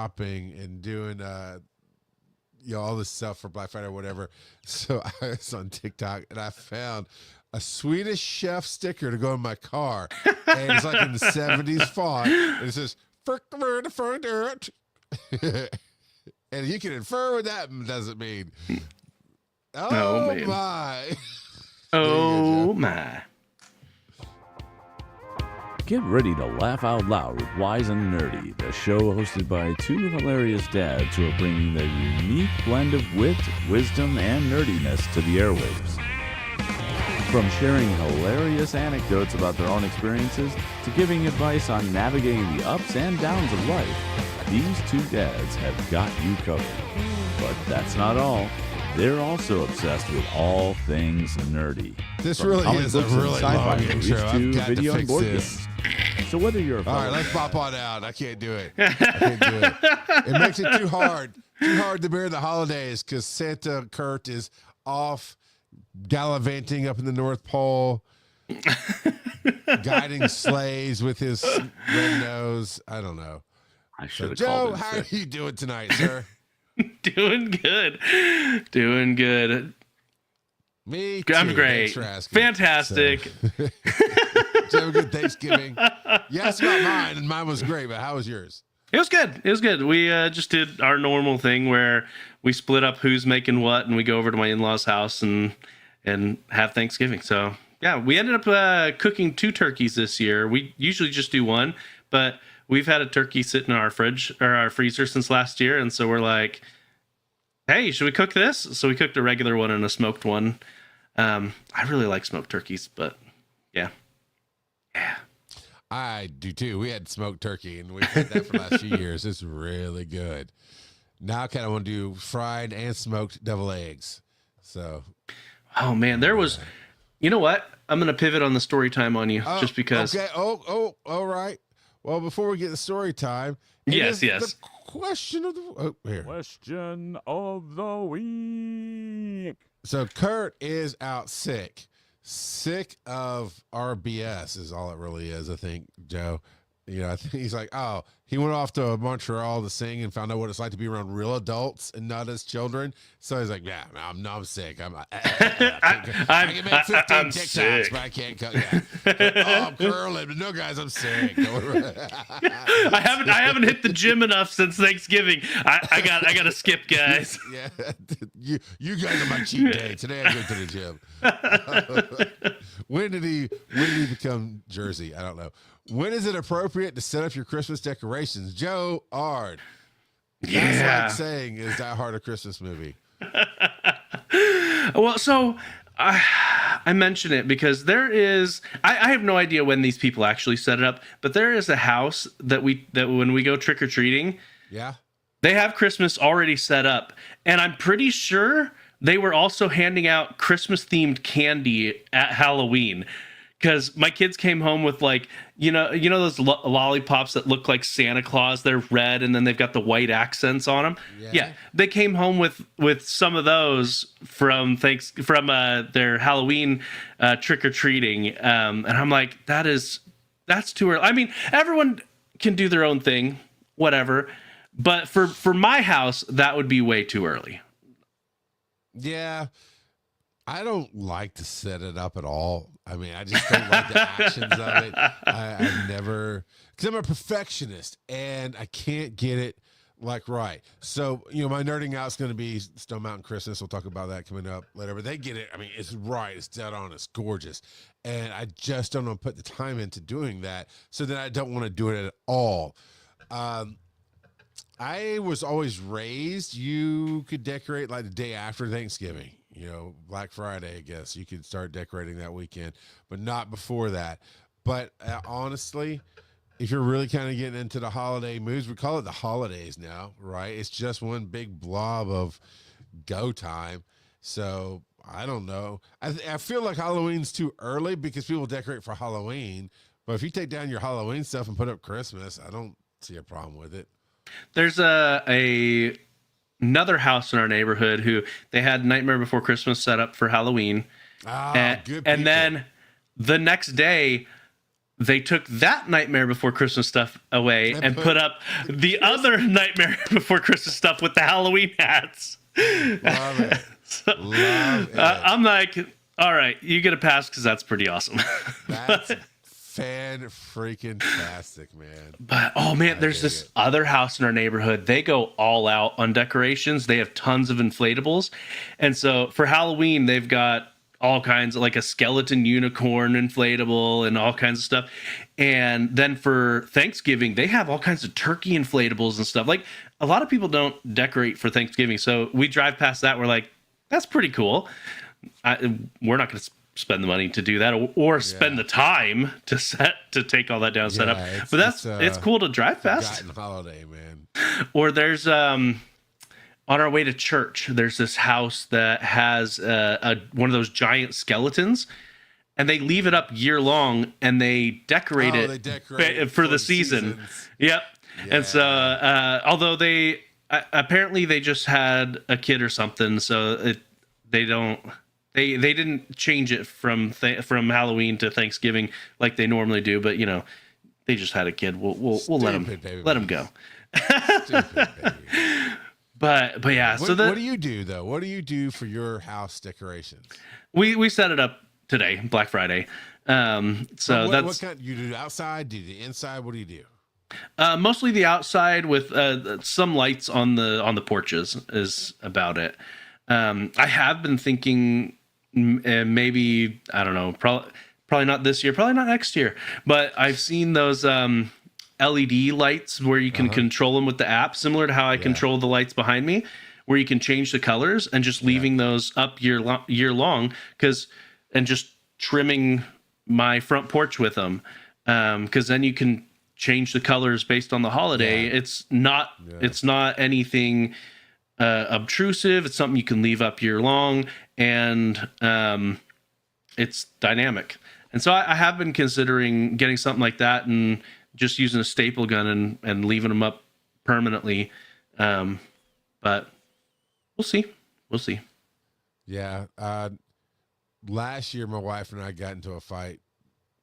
shopping and doing all this stuff for Black Friday or whatever. So I was on TikTok and I found a Swedish chef sticker to go in my car. And it's like in the 70s font. And it says, and you can infer what that doesn't mean. Oh man. My. Oh my. Get ready to laugh out loud with Wise and Nerdy, the show hosted by two hilarious dads who are bringing their unique blend of wit, wisdom, and nerdiness to the airwaves. From sharing hilarious anecdotes about their own experiences to giving advice on navigating the ups and downs of life, these two dads have got you covered. But that's not all. They're also obsessed with all things nerdy. This From really comic is a books and really sci-fi long movies intro. to I've got video to and fix board this. games. So whether you're a All right, let's pop on out. I can't do it. It makes it too hard to bear the holidays because Santa Kurt is off gallivanting up in the North Pole, guiding sleighs with his red nose. I don't know. I should have Joe, called it. how are you doing tonight, sir? Doing good. Doing good. Me too. I'm great. Thanks for asking. Fantastic. So, did you have a good Thanksgiving? You asked about mine, and mine was great, but how was yours? It was good. It was good. We just did our normal thing where we split up who's making what, and we go over to my in-laws' house and have Thanksgiving. So yeah, we ended up cooking 2 turkeys this year. We usually just do one, but we've had a turkey sitting in our fridge or our freezer since last year, and so we're like, hey, should we cook this? So we cooked a regular one and a smoked one. I really like smoked turkeys, but yeah. I do too. We had smoked turkey, and we've had that for the last few years. It's really good. Now I kind of want to do fried and smoked devil eggs. So, oh man, there was. You know what? I'm gonna pivot on the story time on you just because. Okay. Oh, all right. Well, before we get the story time, Yes. The question of the Question of the week. So Kurt is out sick of RBS is all it really is. I think, Joe. I think he's like, oh, he went off to Montreal to sing and found out what it's like to be around real adults and not as children. So he's like, yeah, I'm sick. I can make 15 I'm TikToks, sick. but I can't cut. Yeah. Oh, I'm curling, but no, guys, I'm sick. I haven't hit the gym enough since Thanksgiving. I got to skip, guys. Yeah, you guys are my cheat day. Today I go to the gym. When did he become Jersey? I don't know. When is it appropriate to set up your Christmas decorations? Joe Ard. Yeah. That's like saying, is that hard a Christmas movie? Well, so I mention it because there is. I have no idea when these people actually set it up, but there is a house that when we go trick or treating, Yeah. they have Christmas already set up, and I'm pretty sure they were also handing out Christmas themed candy at Halloween. Because my kids came home with like, those lollipops that look like Santa Claus. They're red and then they've got the white accents on them. Yeah, they came home with some of those from their Halloween trick or treating, and I'm like, that's too early. I mean, everyone can do their own thing, whatever. But for my house, that would be way too early. Yeah. I don't like to set it up at all. I mean, I just don't like the actions of it. I never, because I'm a perfectionist and I can't get it like right. So, my nerding out is going to be Stone Mountain Christmas. We'll talk about that coming up later. But they get it. I mean, it's right. It's dead on. It's gorgeous. And I just don't want to put the time into doing that. So then I don't want to do it at all. I was always raised you could decorate like the day after Thanksgiving. Black Friday, I guess you could start decorating that weekend, but not before that. But honestly, if you're really kind of getting into the holiday moods, we call it the holidays now, right? It's just one big blob of go time. So I don't know. I feel like Halloween's too early because people decorate for Halloween. But if you take down your Halloween stuff and put up Christmas, I don't see a problem with it. There's another house in our neighborhood who they had Nightmare Before Christmas set up for Halloween. Oh, good. And then the next day, they took that Nightmare Before Christmas stuff away and put up the other Nightmare Before Christmas stuff with the Halloween hats. Love it. Love it. I'm like, all right, you get a pass because that's pretty awesome. That's fan-freaking-tastic, man. But, oh, man, there's this other house in our neighborhood. They go all out on decorations. They have tons of inflatables. And so for Halloween, they've got all kinds of, like a skeleton unicorn inflatable and all kinds of stuff. And then for Thanksgiving, they have all kinds of turkey inflatables and stuff. Like, a lot of people don't decorate for Thanksgiving. So we drive past that. We're like, that's pretty cool. We're not going to spend the money to do that or spend the time to take all that down and set up. But it's cool to drive past. Holiday, man. Or there's on our way to church, there's this house that has one of those giant skeletons, and they leave it up year long and they decorate it for the season. Yep. Yeah. And so although they apparently they just had a kid or something, so they didn't change it from Halloween to Thanksgiving like they normally do, but you know, they just had a kid. We'll let them go. Stupid, baby. But yeah, what do you do though? What do you do for your house decorations? We set it up today, Black Friday. So what kind you do outside? Do the inside? What do you do? Mostly the outside with some lights on the porches is about it. I have been thinking maybe, I don't know, probably not this year, probably not next year, but I've seen those LED lights where you can control them with the app, similar to how I control the lights behind me, where you can change the colors and just leaving those up year long, and just trimming my front porch with them, because then you can change the colors based on the holiday. It's not anything obtrusive. It's something you can leave up year long, and it's dynamic. And so I have been considering getting something like that and just using a staple gun and leaving them up permanently. But we'll see. Yeah. Last year, my wife and I got into a fight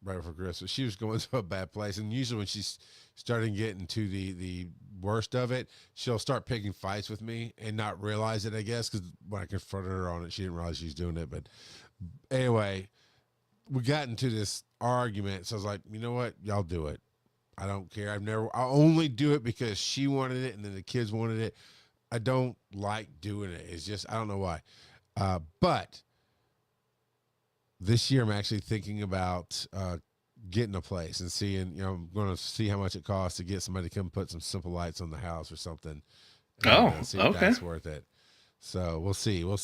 right before Christmas. She was going to a bad place, and usually when she's starting getting to the worst of it, she'll start picking fights with me and not realize it, I guess, because when I confronted her on it, she didn't realize she was doing it. But anyway, we got into this argument, so I was like, you know what, y'all do it. I don't care. I only do it because she wanted it and then the kids wanted it. I don't like doing it. It's just, I don't know why. But this year I'm actually thinking about getting a place and seeing, you know, I'm going to see how much it costs to get somebody to come put some simple lights on the house or something. See if that's worth it. So we'll see. Go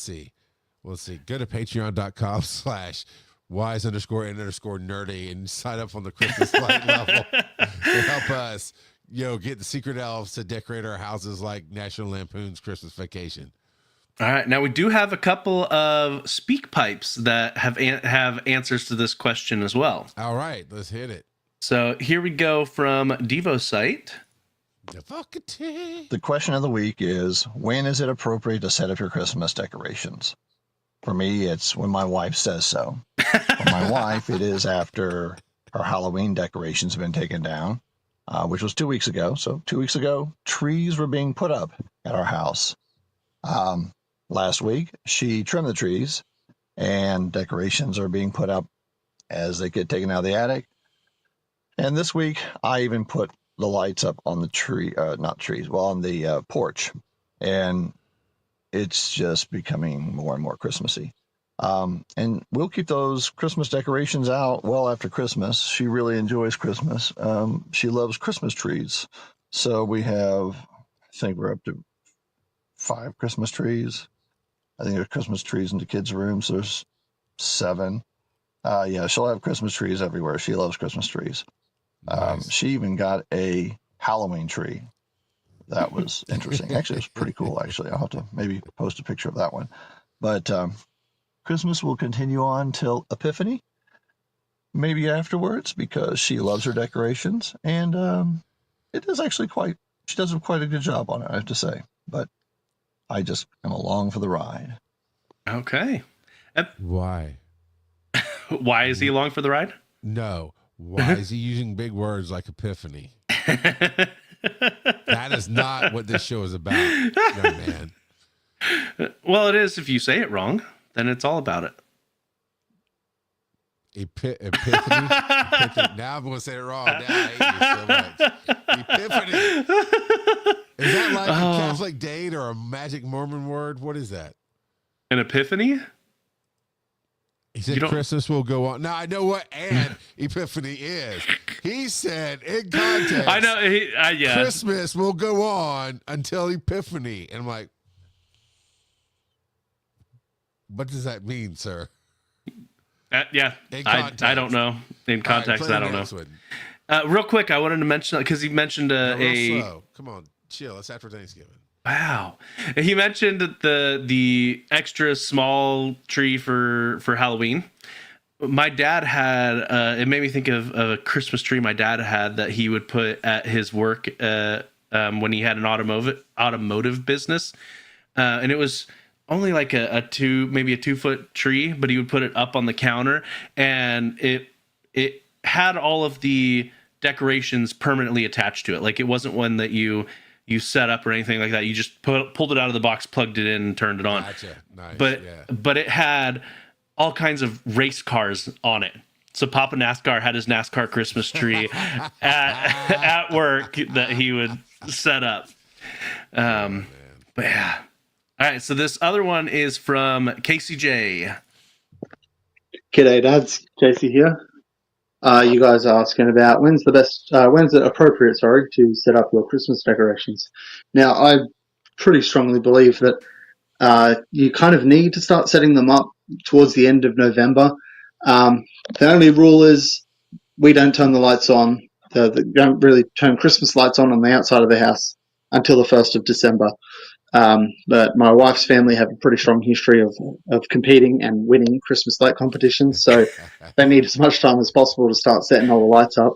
to patreon.com/wise_and_nerdy and sign up on the Christmas light level to help us, you know, get the secret elves to decorate our houses like National Lampoon's Christmas Vacation. All right. Now we do have a couple of speak pipes that have answers to this question as well. All right, let's hit it. So here we go from Devocite. The question of the week is, when is it appropriate to set up your Christmas decorations? For me, it's when my wife says so. For my wife, it is after her Halloween decorations have been taken down, which was 2 weeks ago. So 2 weeks ago, trees were being put up at our house. Last week, she trimmed the trees, and decorations are being put up as they get taken out of the attic. And this week, I even put the lights up on the on the porch. And it's just becoming more and more Christmassy. And we'll keep those Christmas decorations out well after Christmas. She really enjoys Christmas. She loves Christmas trees. So we have, I think we're up to 5 Christmas trees. I think there's Christmas trees in the kids' rooms. There's 7. She'll have Christmas trees everywhere. She loves Christmas trees. Nice. She even got a Halloween tree. That was interesting. Actually, it was pretty cool, actually. I'll have to maybe post a picture of that one. But Christmas will continue on till Epiphany, maybe afterwards, because she loves her decorations. And it is actually she does quite a good job on it, I have to say. But I just am along for the ride. Okay. Why? Why is he along for the ride? No. Why is he using big words like epiphany? That is not what this show is about, young man. Well, it is. If you say it wrong, then it's all about it. Epiphany? Now I'm going to say it wrong. Now I hate you so much. Epiphany. Is that like a Catholic date or a magic Mormon word? What is that? An epiphany? He said Christmas will go on. Now I know what an epiphany is. He said in context, I know. Yeah. Christmas will go on until Epiphany. And I'm like, what does that mean, sir? Yeah, I don't know. In context, right, I don't know. Real quick, I wanted to mention, because he mentioned slow. Come on, chill. It's after Thanksgiving. Wow. He mentioned the extra small tree for Halloween. My dad had, it made me think of a Christmas tree my dad had that he would put at his work when he had an automotive business. And it was only like maybe a 2-foot tree, but he would put it up on the counter, and it had all of the decorations permanently attached to it. Like, it wasn't one that you set up or anything like that. You just pulled it out of the box, plugged it in, and turned it on. Gotcha. Nice. But it had all kinds of race cars on it. So Papa NASCAR had his NASCAR Christmas tree at work that he would set up. But yeah. All right, so this other one is from CaseyJay. G'day, dads. Casey here. You guys are asking about when's it appropriate, to set up your Christmas decorations. Now, I pretty strongly believe that you kind of need to start setting them up towards the end of November. The only rule is we don't turn the lights on. We don't really turn Christmas lights on the outside of the house until the 1st of December. But my wife's family have a pretty strong history of competing and winning Christmas light competitions, so they need as much time as possible to start setting all the lights up.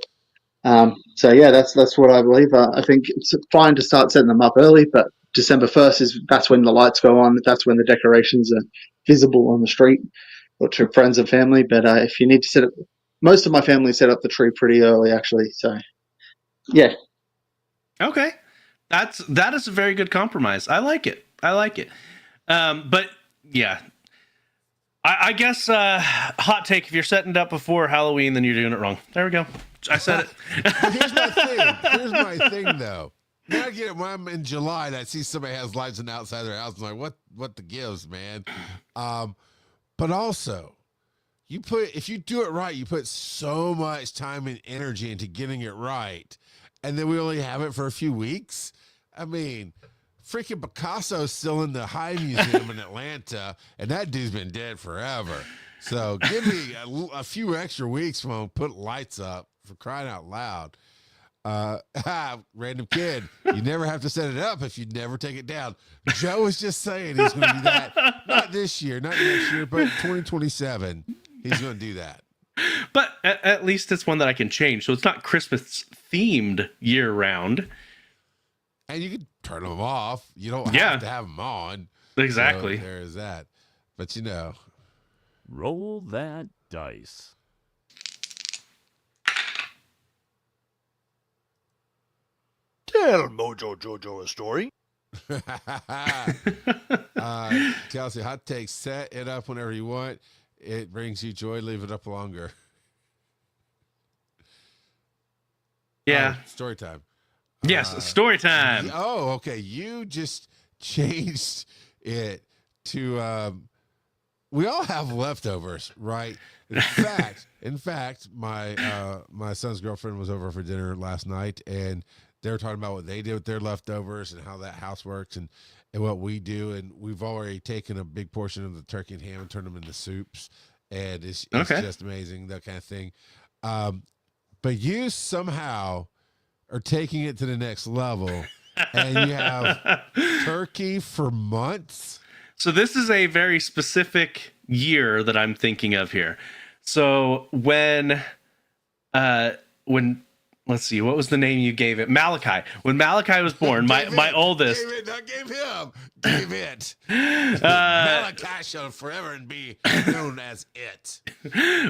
So yeah, that's what I believe. I think it's fine to start setting them up early, but December 1st that's when the lights go on. That's when the decorations are visible on the street or to friends and family. But if you need to set up, most of my family set up the tree pretty early, actually. So yeah. Okay. That is a very good compromise. I like it. But yeah, I guess hot take: if you're setting it up before Halloween, then you're doing it wrong. There we go. I said it. Here's my thing, though. Now I get it when I'm in July and I see somebody has lights on the outside of their house. I'm like, what the gives, man? But also, if you do it right, you put so much time and energy into getting it right, and then we only have it for a few weeks. I mean, freaking Picasso's still in the High Museum in Atlanta, and that dude's been dead forever. So give me a few extra weeks when I put lights up, for crying out loud. Random kid, you never have to set it up if you never take it down. Joe was just saying he's going to do that. Not this year, not next year, but 2027. He's going to do that. But at least it's one that I can change. So it's not Christmas themed year round. And you can turn them off. You don't have to have them on. Exactly. So there is that. But roll that dice. Tell Mojo Jojo a story. Kelsey, hot take: set it up whenever you want. It brings you joy. Leave it up longer. Yeah. Story time. Yes, story time. Okay. You just changed it to. We all have leftovers, right? In fact, my son's girlfriend was over for dinner last night, and they were talking about what they did with their leftovers and how that house works and what we do. And we've already taken a big portion of the turkey and ham and turned them into soups. And it's just amazing, that kind of thing. But you somehow are taking it to the next level, and you have turkey for months. So this is a very specific year that I'm thinking of here. So when let's see, what was the name you gave it? Malachi. When Malachi was born, my oldest. Gave it, not gave him. Gave it. Malachi shall forever be known as it.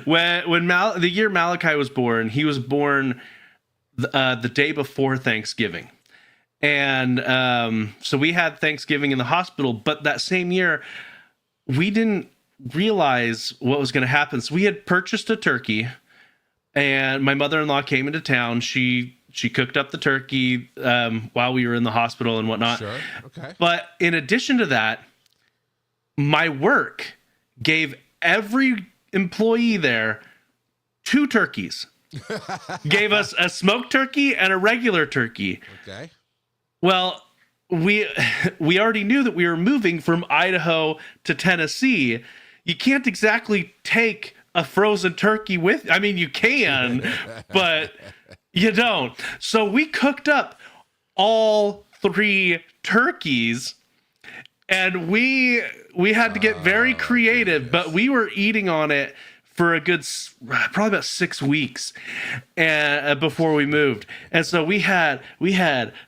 When the year Malachi was born, he was born the day before Thanksgiving. And so we had Thanksgiving in the hospital, but that same year, we didn't realize what was going to happen. So we had purchased a turkey, and my mother-in-law came into town. She cooked up the turkey while we were in the hospital and whatnot. Sure. Okay. But in addition to that, my work gave every employee there 2 turkeys. Gave us a smoked turkey and a regular turkey. Okay. Well, we already knew that we were moving from Idaho to Tennessee. You can't exactly take a frozen turkey with. I mean, you can, but you don't. So we cooked up all 3 turkeys, and we had to get very creative, but we were eating on it for a good probably about 6 weeks and before we moved. And so we had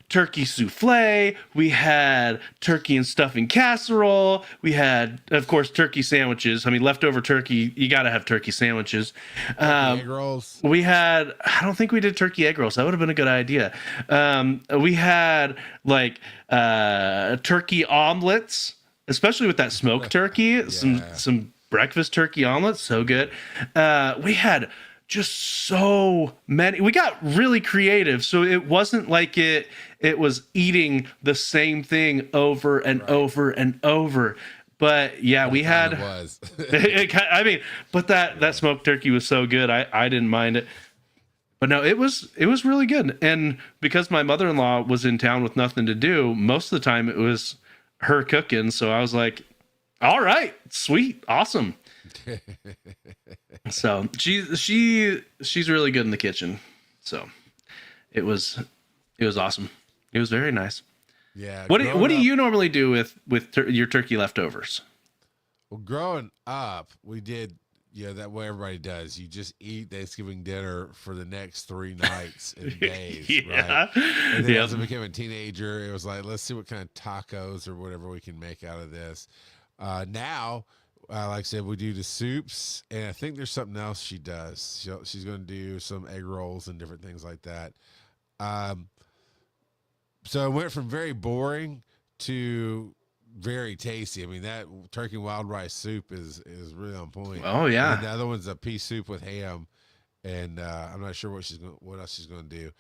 turkey souffle, we had turkey and stuffing casserole, we had, of course, turkey sandwiches. I mean, leftover turkey, you got to have turkey sandwiches. Egg rolls. We had, I don't think we did turkey egg rolls. That would have been a good idea. We had like turkey omelets, especially with that smoked turkey, some breakfast turkey omelets, so good. We had just so many. We got really creative, so it wasn't like it was eating the same thing over and over and over. But yeah, we had. Was. I mean, but that smoked turkey was so good. I didn't mind it. But no, it was really good. And because my mother-in-law was in town with nothing to do, most of the time it was her cooking. So I was like, all right, sweet, awesome. So she's really good in the kitchen. So it was awesome. It was very nice. Yeah. What do you normally do with your turkey leftovers? Well, growing up, we did, that way everybody does. You just eat Thanksgiving dinner for the next 3 nights and days, right? And then as I became a teenager, it was like, let's see what kind of tacos or whatever we can make out of this. Now, like I said, we do the soups, and I think there's something else she does. She's going to do some egg rolls and different things like that. So it went from very boring to very tasty. I mean, that turkey wild rice soup is really on point. Oh yeah. And the other one's a pea soup with ham, and I'm not sure what else she's going to do.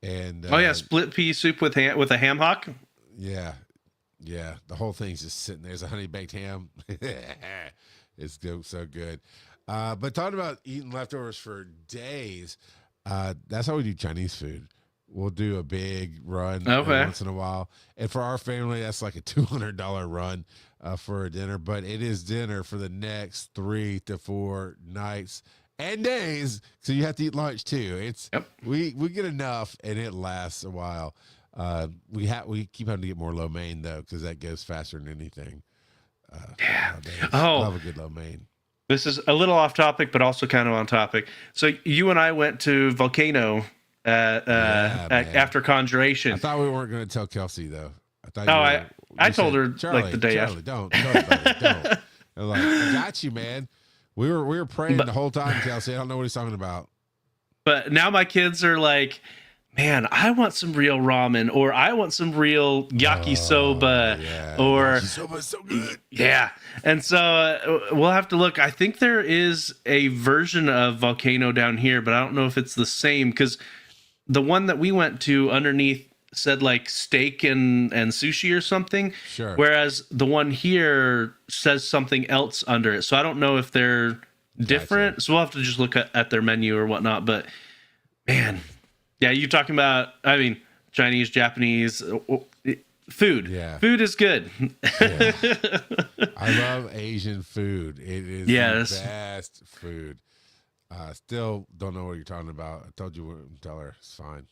And split pea soup with a ham hock. Yeah. Yeah, the whole thing's just sitting there. There's a honey baked ham. It's so good. But talking about eating leftovers for days, that's how we do Chinese food. We'll do a big run every once in a while. And for our family, that's like a $200 run for a dinner. But it is dinner for the next 3 to 4 nights and days. So you have to eat lunch too. We get enough, and it lasts a while. We keep having to get more lo mein though, because that goes faster than anything. Love a good lo mein. This is a little off topic, but also kind of on topic. So you and I went to Volcano after Conjuration. I thought we weren't going to tell Kelsey though. I told her Charlie, like the day Charlie, after. Don't. I'm like, I got you, man. We were praying the whole time, Kelsey. I don't know what he's talking about. But now my kids are like, man, I want some real ramen, or I want some real yakisoba, or yakisoba's so good. Yeah. And so we'll have to look. I think there is a version of Volcano down here, but I don't know if it's the same, because the one that we went to underneath said like steak and sushi or something. Sure. Whereas the one here says something else under it. So I don't know if they're different. So we'll have to just look at their menu or whatnot. But man, yeah, you're talking about, I mean, Chinese, Japanese, food. Yeah. Food is good. Yeah. I love Asian food. It is the best food. Still don't know what you're talking about. I told you wouldn't tell her. It's fine.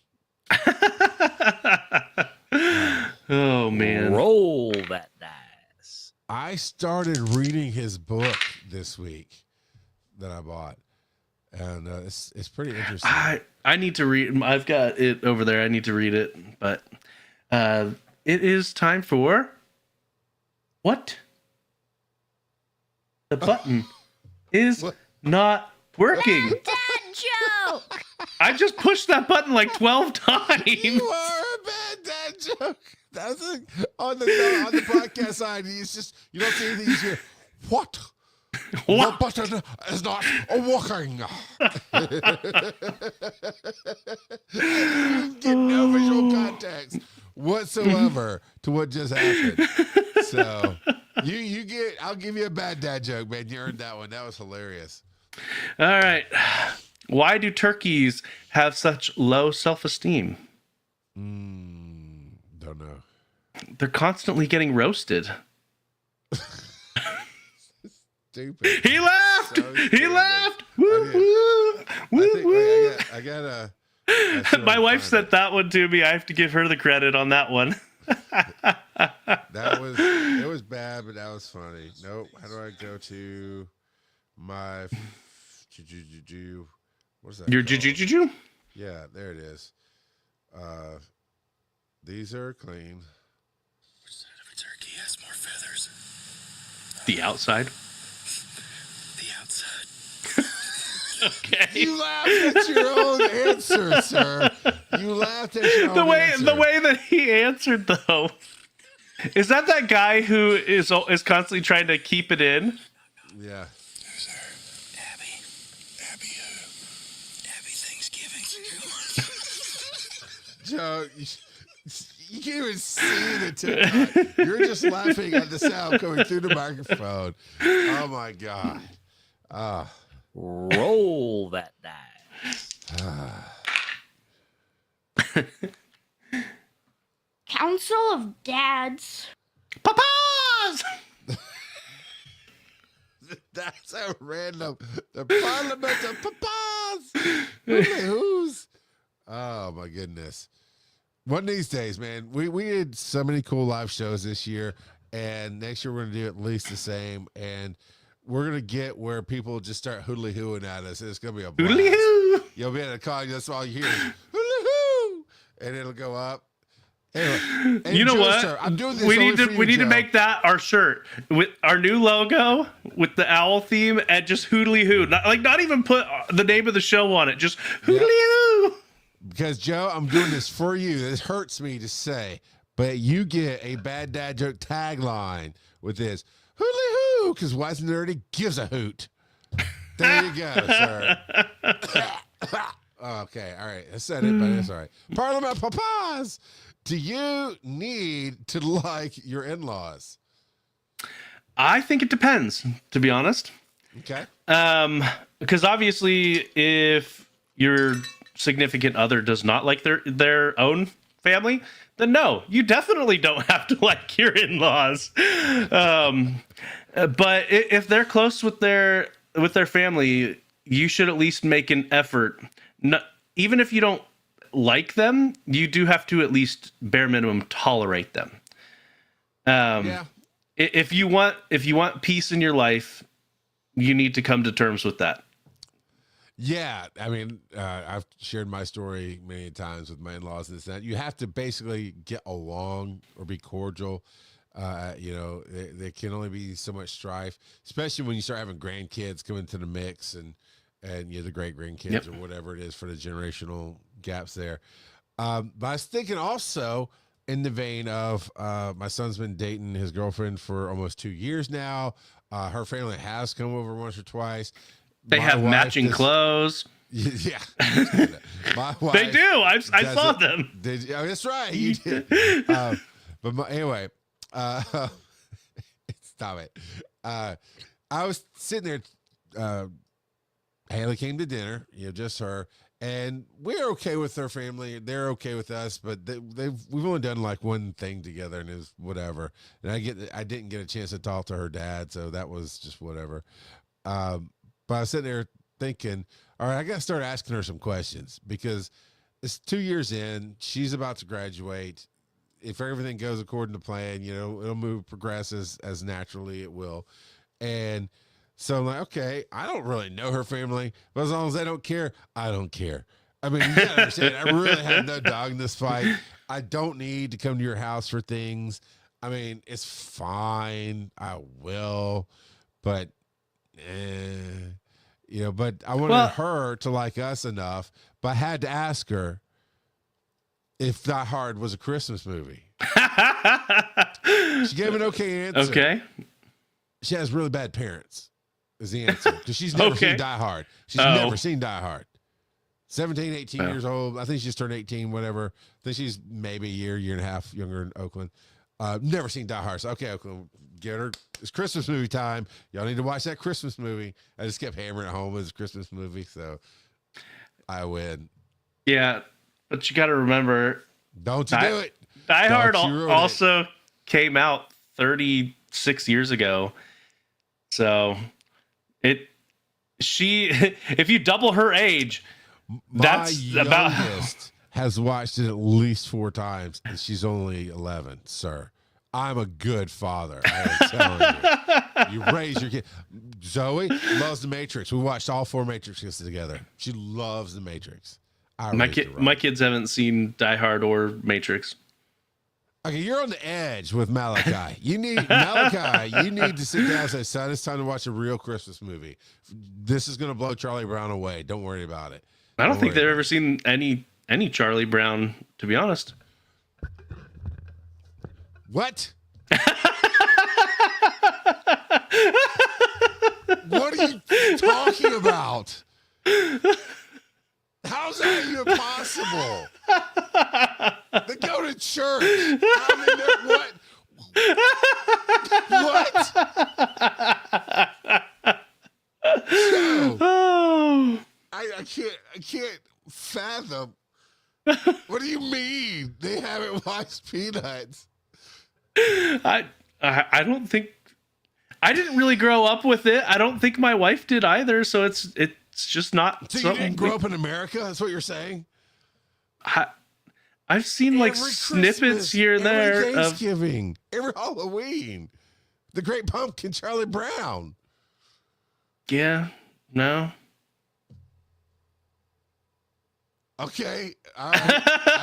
Oh, man. Roll that dice. I started reading his book this week that I bought. and it's pretty interesting. I need to read. I've got it over there. I need to read it, but it is time for what? The button is What? not working. Dad joke! I just pushed that button like 12 times. You are a bad dad joke. That's on the podcast side. It's just you don't see anything. You hear what? What? The button is not working. Get no visual context whatsoever to what just happened. So you get. I'll give you a bad dad joke, man. You earned that one. That was hilarious. All right. Why do turkeys have such low self-esteem? Don't know. They're constantly getting roasted. Stupid. He laughed. So He stupid. laughed. I Woo, did. woo, I woo, think woo. wait, I got a. My wife sent that one to me. I have to give her the credit on that one. It was bad, but that was funny. Nope. How do I go to my what is that? Your called? juju? Yeah, there it is. These are clean. Which side of a turkey has more feathers? The outside. The outside. Okay. You laughed at your own answer, sir. You laughed at your own answer. The way that he answered though. Is that guy who is constantly trying to keep it in? Yeah. Who's her? Abby. Abby who? Abby Thanksgiving. Joe, you can't even see the TikTok. You're just laughing at the sound coming through the microphone. Oh my God. Roll that die. Council of Dads. Papas! That's a random. The Parliament of Papas. Who's? Oh my goodness. One of these days, man. We did so many cool live shows this year, and next year we're gonna do at least the same. And we're gonna get where people just start hoodly-hooing at us. It's gonna be a blast. Hoodly-hoo! You'll be in a car. That's all you hear. Is, hoodly-hoo! And it'll go up. Anyway, You know Joe, what? sir, I'm doing this. We only need for to you, we need to Joe. make that our shirt with our new logo with the owl theme and just hoodly hoo. Not even put the name of the show on it. Just hoodly hoo. Because Joe, I'm doing this for you. This hurts me to say, but you get a bad dad joke tagline with this hoodly hoo, because Wise and Nerdy gives a hoot. There you go, sir. Okay, all right. I said it, but it's all right. Parliament Papas, do you need to like your in-laws? I think it depends, to be honest. Okay. Because obviously, if your significant other does not like their own family, then no, you definitely don't have to like your in-laws. But if they're close with their family, you should at least make an effort. Even if you don't like them, you do have to at least bare minimum tolerate them. Yeah. If you want peace in your life, you need to come to terms with that. Yeah, I mean, I've shared my story many times with my in-laws and this and that. You have to basically get along or be cordial. There can only be so much strife, especially when you start having grandkids come into the mix and the great grandkids Yep. or whatever it is for the generational gaps there. But I was thinking also in the vein of my son's been dating his girlfriend for almost 2 years now. Her family has come over once or twice. They My have wife matching does- close. Yeah, my wife They do. I saw doesn't- them. Did you? Oh, that's right. You did. Anyway, stop it. I was sitting there. Haley came to dinner, just her, and we're okay with her family. They're okay with us, but we've only done like one thing together, and it was whatever. And I didn't get a chance to talk to her dad, so that was just whatever. But I was sitting there thinking, all right, I got to start asking her some questions because it's 2 years in. She's about to graduate. If everything goes according to plan, it'll progress as naturally it will. And So I'm like, okay, I don't really know her family, but as long as they don't care, I don't care. I mean, you gotta understand, I really have no dog in this fight. I don't need to come to your house for things. I mean, it's fine. I will, but, but I wanted her to like us enough, but I had to ask her if Die Hard was a Christmas movie. She gave an okay answer. Okay. She has really bad parents, is the answer. Because she's never seen Die Hard. She's never seen Die Hard. 17, 18 years old. I think she just turned 18, whatever. I think she's maybe a year and a half younger in Oakland. Never seen Die Hard. So, okay, Oakland, get her. It's Christmas movie time. Y'all need to watch that Christmas movie. I just kept hammering it home as a Christmas movie, so I win. Yeah, but you got to remember. Don't you do it. Die Hard also came out 36 years ago. So if you double her age, that's about has watched it at least 4 times, and she's only 11, sir. I'm a good father. I am telling you. You raise your kid. Zoe loves The Matrix. We watched all 4 Matrixes together. She loves The Matrix. My kids haven't seen Die Hard or Matrix. Okay, you're on the edge with Malachi. You need to sit down and say, son, it's time to watch a real Christmas movie. This is going to blow Charlie Brown away. Don't worry about it. I don't think they've ever seen any Charlie Brown, to be honest. What? What are you talking about? How's that even possible? They go to church. What? So, I can't fathom. What do you mean they haven't watched Peanuts? I don't think I didn't really grow up with it. I don't think my wife did either. So it's just not. So you didn't grow up in America? That's what you're saying? I've seen like snippets here and there. Every Thanksgiving, every Halloween, The Great Pumpkin, Charlie Brown. Yeah, no. Okay, I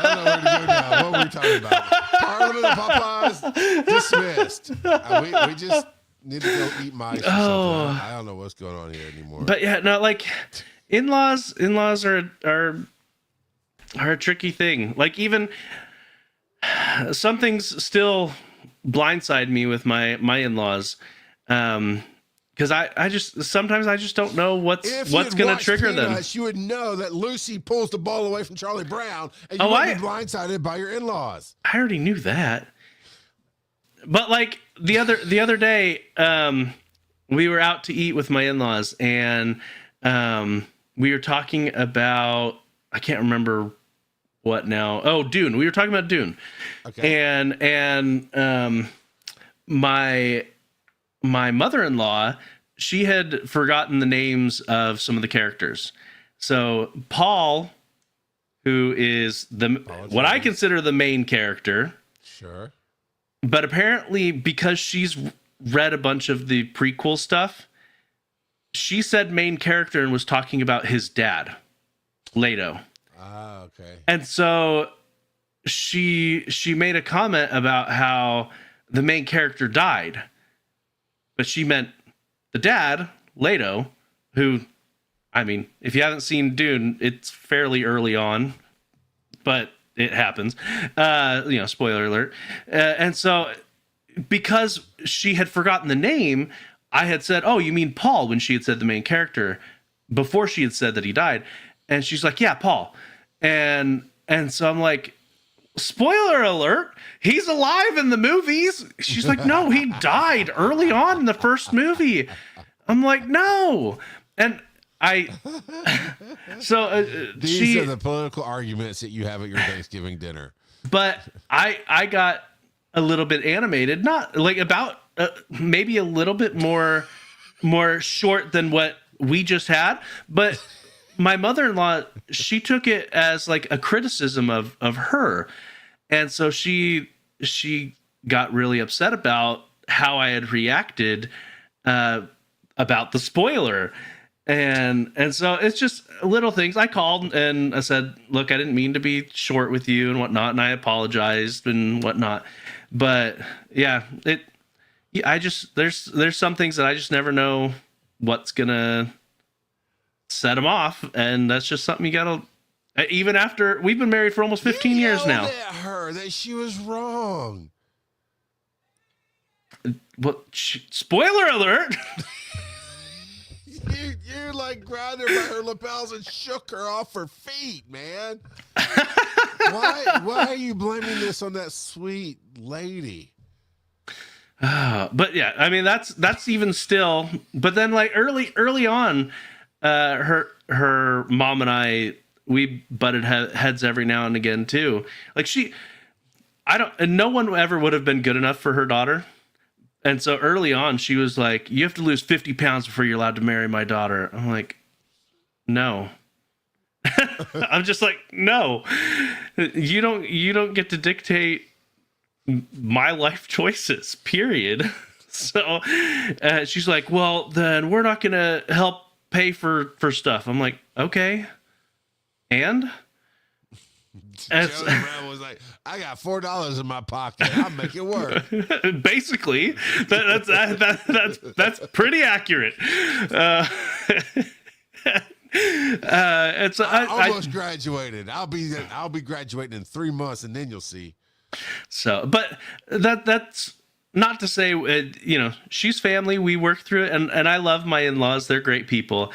don't know where to go now. What were we talking about? Parliament of Popeyes dismissed. We just need to go eat mice or something. I don't know what's going on here anymore. But yeah, no, like in-laws are a tricky thing. Like even some things still blindside me with my in-laws. Because I just don't know what's going to trigger Peanuts, them. You would know that Lucy pulls the ball away from Charlie Brown, and you would be blindsided by your in-laws. I already knew that. But like the other day, we were out to eat with my in-laws, and we were talking about, I can't remember what now. Oh, Dune. We were talking about Dune. Okay. And my mother-in-law, she had forgotten the names of some of the characters. So Paul, who is what I consider the main character. Sure. But apparently, because she's read a bunch of the prequel stuff, she said main character and was talking about his dad, Leto. Ah, okay. And so she made a comment about how the main character died. But she meant the dad, Leto, who, I mean, if you haven't seen Dune, it's fairly early on, but it happens. Spoiler alert. And so because she had forgotten the name, I had said, oh, you mean Paul, when she had said the main character before she had said that he died. And she's like, yeah, Paul. And so I'm like, spoiler alert, he's alive in the movies. She's like, no, he died early on in the first movie. I'm like, no. And these are the political arguments that you have at your Thanksgiving dinner. But I got a little bit animated, not like about maybe a little bit more short than what we just had, but my mother-in-law, she took it as like a criticism of her. And so she got really upset about how I had reacted about the spoiler. And so it's just little things. I called and I said, look, I didn't mean to be short with you and whatnot, and I apologized and whatnot. But yeah, there's some things that I just never know what's gonna set them off, and that's just something you gotta. Even after we've been married for almost 15 years now. At her that she was wrong. Well, spoiler alert. You like grabbed her by her lapels and shook her off her feet, man. Why are you blaming this on that sweet lady? But yeah, I mean that's even still. But then like early on, her mom and I, we butted heads every now and again too. Like and no one ever would have been good enough for her daughter. And so early on, she was like, you have to lose 50 pounds before you're allowed to marry my daughter. I'm like, no. I'm just like, no, you don't get to dictate my life choices, period. So she's like, well, then we're not going to help pay for stuff. I'm like, okay. And Joe was like, I got $4 in my pocket. I'll make it work. Basically, that's pretty accurate. I almost graduated. I'll be graduating in 3 months, and then you'll see. So, but that's not to say, she's family. We work through it, and I love my in-laws. They're great people.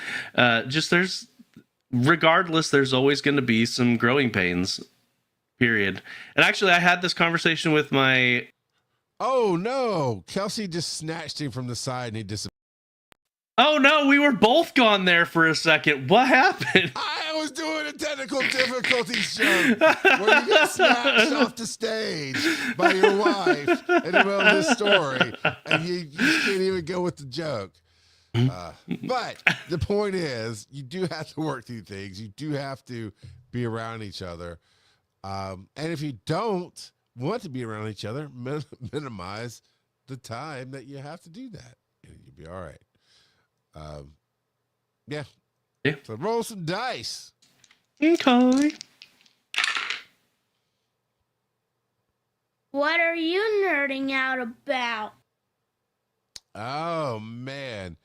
Regardless, there's always going to be some growing pains. Period. And actually, I had this conversation with my. Oh no! Kelsey just snatched him from the side, and he disappeared. Oh no! We were both gone there for a second. What happened? I was doing a technical difficulties joke where you got snatched off the stage by your wife in the middle of this story, and you can't even go with the joke. But the point is, you do have to work through things. You do have to be around each other. And if you don't want to be around each other, minimize the time that you have to do that, and you'll be all right. Yeah. So roll some dice. Okay. What are you nerding out about? Oh man,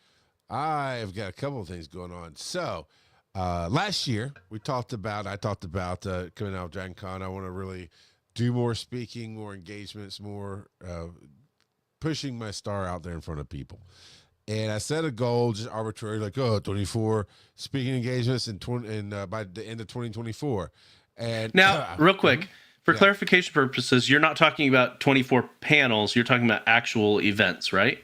I've got a couple of things going on. So last year I talked about coming out of Dragon Con. I want to really do more speaking, more engagements, more pushing my star out there in front of people. And I set a goal, just arbitrary, like 24 speaking engagements by the end of 2024. And now, real quick, for clarification purposes, you're not talking about 24 panels. You're talking about actual events, right?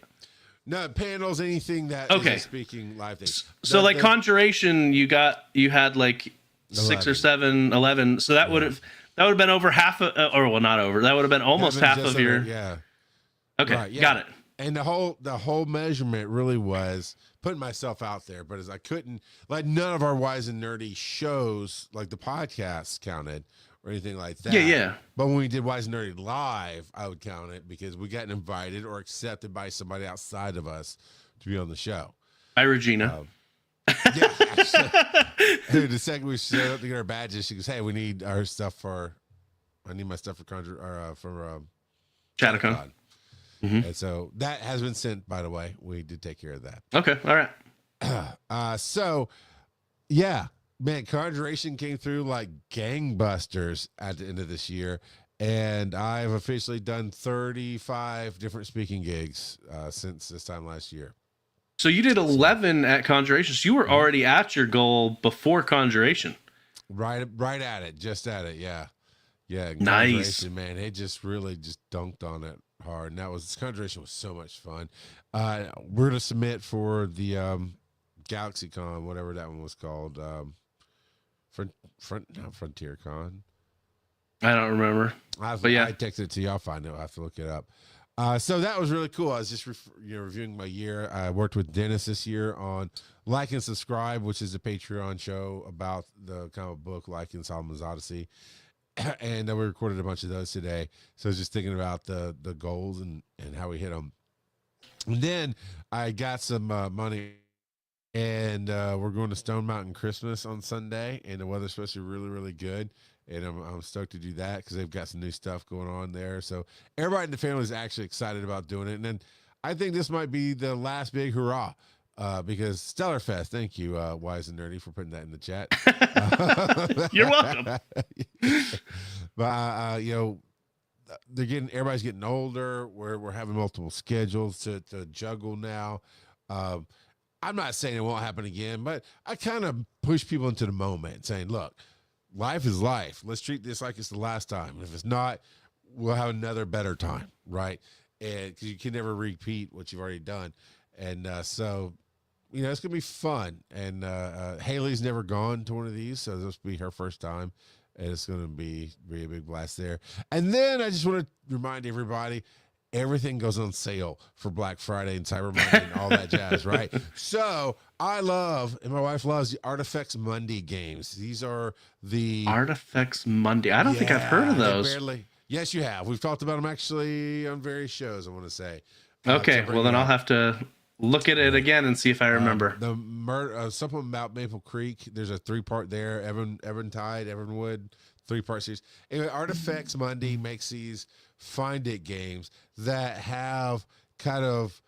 No panels, anything that is a speaking live thing. So Conjuration, you had like 6 or 7, 11. So that would have been over half not over. That would have been almost half of your. Yeah. Okay, right, yeah. Got it. And the whole measurement really was putting myself out there, but as I couldn't, like, none of our Wise and Nerdy shows, like the podcasts, counted or anything like that. Yeah. But when we did Wise and Nerdy live, I would count it because we got invited or accepted by somebody outside of us to be on the show. Hi, Regina. Yeah, actually, dude. The second we showed up to get our badges, she goes, "Hey, we need our stuff I need my stuff for Chattacon." Mm-hmm. And so that has been sent, by the way. We did take care of that. Okay. All right. So yeah, man, Conjuration came through like gangbusters at the end of this year. And I've officially done 35 different speaking gigs since this time last year. So you did 11 at Conjuration. So you were already at your goal before Conjuration. Right at it. Just at it. Yeah. Yeah. Nice. Man. It just really just dunked on it hard. And Conjuration was so much fun. We're to submit for the GalaxyCon, whatever that one was called. Frontier Con. I don't remember. I texted it to you. I'll find it. I'll have to look it up. So that was really cool. I was just reviewing my year. I worked with Dennis this year on Like and Subscribe, which is a Patreon show about the comic book Like and Solomon's Odyssey. And we recorded a bunch of those today. So I was just thinking about the goals and how we hit them. And then I got some money, and we're going to Stone Mountain Christmas on Sunday, and the weather's supposed to be really, really good. And I'm stoked to do that because they've got some new stuff going on there. So everybody in the family is actually excited about doing it. And then I think this might be the last big hurrah because Stellar Fest. Thank you, Wise and Nerdy, for putting that in the chat. You're welcome. But everybody's getting older. We're having multiple schedules to juggle now. I'm not saying it won't happen again, but I kind of push people into the moment, saying, "Look, life is life. Let's treat this like it's the last time. And if it's not, we'll have another better time, right?" And because you can never repeat what you've already done, and so it's gonna be fun. And Haley's never gone to one of these, so this will be her first time. And it's going to be a big blast there. And then I just want to remind everybody, everything goes on sale for Black Friday and Cyber Monday and all that jazz, right? So I love, and my wife loves, the Artifacts Monday games. These are the Artifacts Monday. I don't think I've heard of those. Yes, you have. We've talked about them actually on various shows, I want to say. Okay, well then I'll have to look at it again and see if I remember. Something about Maple Creek. There's a 3-part there. Eventide, Everwood, 3-part series. Anyway, Artifacts Monday makes these find it games that have kind of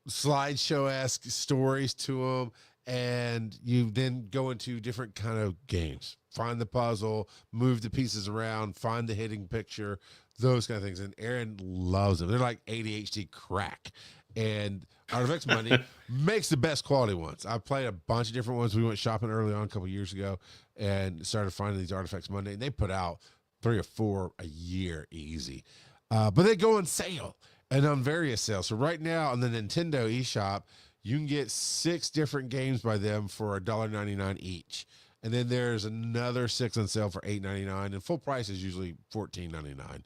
slideshow-esque stories to them, and you then go into different kind of games. Find the puzzle, move the pieces around, find the hidden picture, those kind of things. And Aaron loves them. They're like ADHD crack. And Artifacts Monday makes the best quality ones. I've played a bunch of different ones. We went shopping early on a couple years ago and started finding these Artifacts Monday, and they put out 3 or 4 a year easy. But they go on sale and on various sales. So right now on the Nintendo eShop, you can get 6 different games by them for $1.99 each. And then there's another 6 on sale for $8.99, and full price is usually $14.99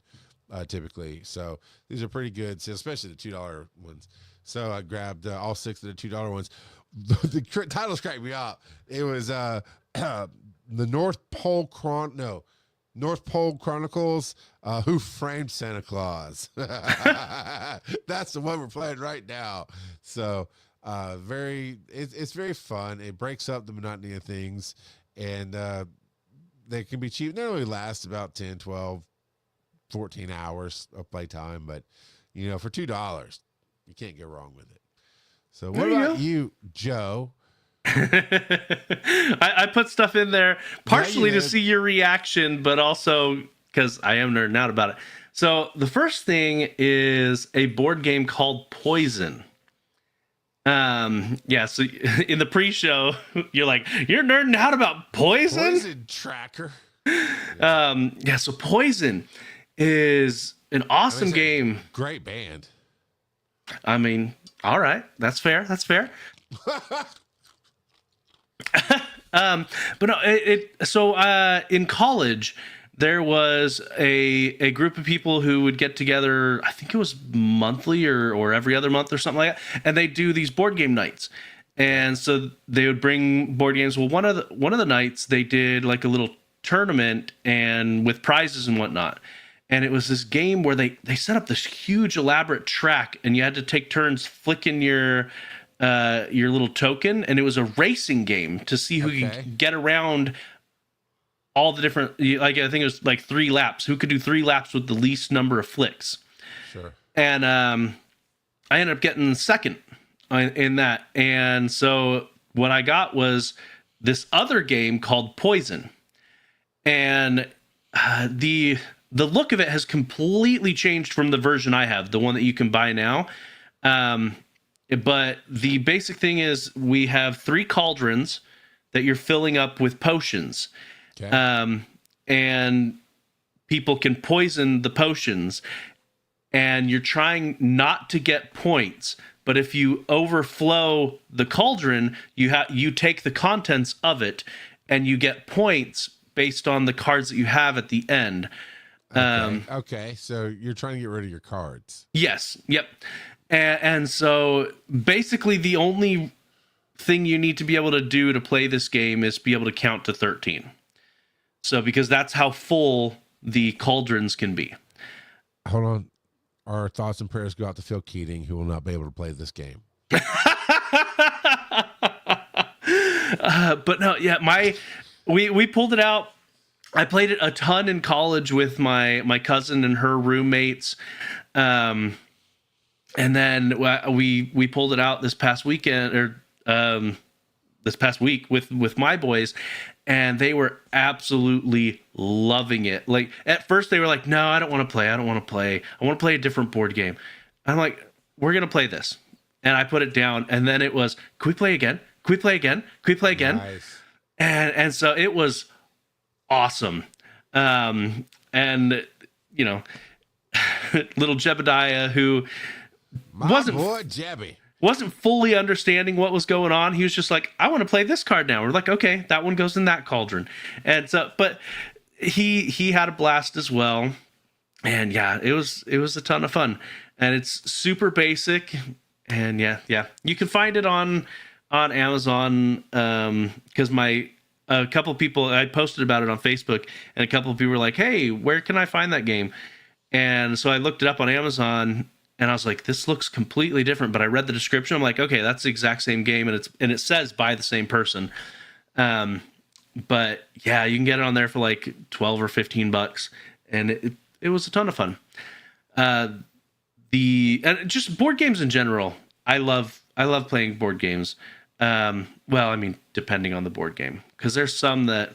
typically. So these are pretty good sales, especially the $2 ones. So I grabbed all 6 of the $2 ones. The titles cracked me up. It was the North Pole Chronicles, Who Framed Santa Claus. That's the one we're playing right now. So it's very fun. It breaks up the monotony of things, and they can be cheap. They only last about 10, 12, 14 hours of playtime, but for $2, you can't go wrong with it. So what about you, Joe? I put stuff in there partially to see your reaction, but also because I am nerding out about it. So the first thing is a board game called Poison. So in the pre-show, you're like, you're nerding out about Poison? Poison Tracker. So Poison is an awesome game. Great band. I mean, all right, that's fair. But no, in college, there was a group of people who would get together. I think it was monthly or every other month or something like that, and they do these board game nights. And so they would bring board games. Well, one of the nights they did like a little tournament and with prizes and whatnot. And it was this game where they set up this huge elaborate track, and you had to take turns flicking your little token, and it was a racing game to see who could get around all the different, like I think it was like 3 laps, who could do 3 laps with the least number of flicks. Sure. And I ended up getting second in that. And so what I got was this other game called Poison. And the look of it has completely changed from the version I have, the one that you can buy now. But the basic thing is we have 3 cauldrons that you're filling up with potions. Okay. And people can poison the potions, and you're trying not to get points. But if you overflow the cauldron, you take the contents of it, and you get points based on the cards that you have at the end. Okay, so you're trying to get rid of your cards. Yes. Yep. And so basically the only thing you need to be able to do to play this game is be able to count to 13. So because that's how full the cauldrons can be. Hold on. our thoughts and prayers go out to Phil Keating, who will not be able to play this game. But no, yeah, we pulled it out. I played it a ton in college with my cousin and her roommates. And then we pulled it out this past weekend or this past week with my boys, and they were absolutely loving it. Like at first they were like, "No, I don't want to play. I want to play a different board game." I'm like, "We're going to play this." And I put it down, and then it was, "Can we play again? Can we play again? Can we play again?" Nice. And so it was awesome. And you know, little Jebediah, who My boy Jebby. wasn't fully understanding what was going on. He was just like, "I want to play this card now." We're like, "Okay, that one goes in that cauldron." And so, but he had a blast as well. And yeah, it was a ton of fun. And it's super basic. And yeah, you can find it on Amazon. Because a couple of people, I posted about it on Facebook, and a couple of people were like, "Hey, where can I find that game?" And so I looked it up on Amazon, and I was like, "This looks completely different." But I read the description. I'm like, "Okay, that's the exact same game," and it says by the same person. But yeah, you can get it on there for like $12 or $15, and it was a ton of fun. And just board games in general, I love playing board games. Well, I mean, depending on the board game, because there's some that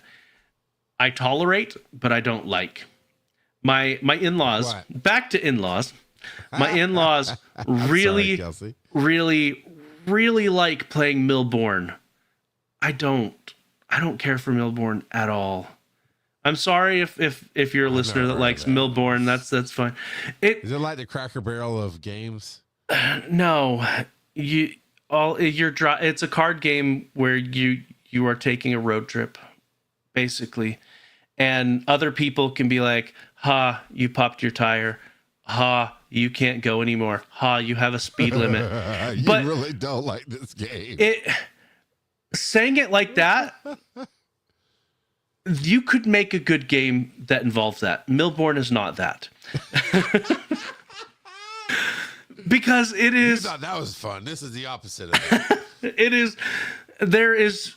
I tolerate, but I don't like. My in-laws, What? back to in-laws. My in-laws really, Kelsey. really, really like playing Milborn. I don't care for Milborn at all. I'm sorry if you're a listener that likes Milborn. That's fine. Is it like the Cracker Barrel of games? No, it's a card game where you are taking a road trip, basically, and other people can be like, "Ha, you popped your tire. Ha, you can't go anymore. Ha, you have a speed limit." You But really don't like this game. Saying it like that, you could make a good game that involves that. Milborn is not that. Because it You is. thought that was fun. This is the opposite of that. It is. There is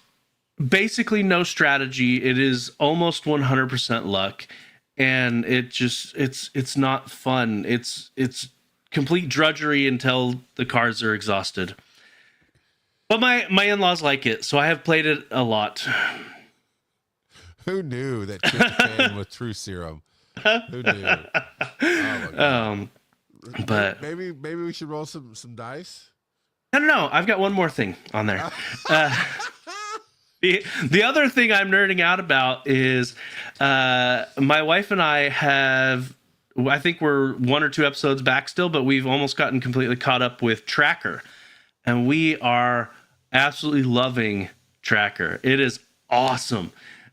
basically no strategy. It is almost 100% luck, and it's not fun. It's complete drudgery until the cards are exhausted. But my in-laws like it, so I have played it a lot. Who knew that tryptophan was true serum? Who knew? Oh my God. But maybe we should roll some dice. I don't know. I've got one more thing on there. The other thing I'm nerding out about is my wife and I think we're 1 or 2 episodes back still, but we've almost gotten completely caught up with Tracker. And we are absolutely loving Tracker. It is awesome.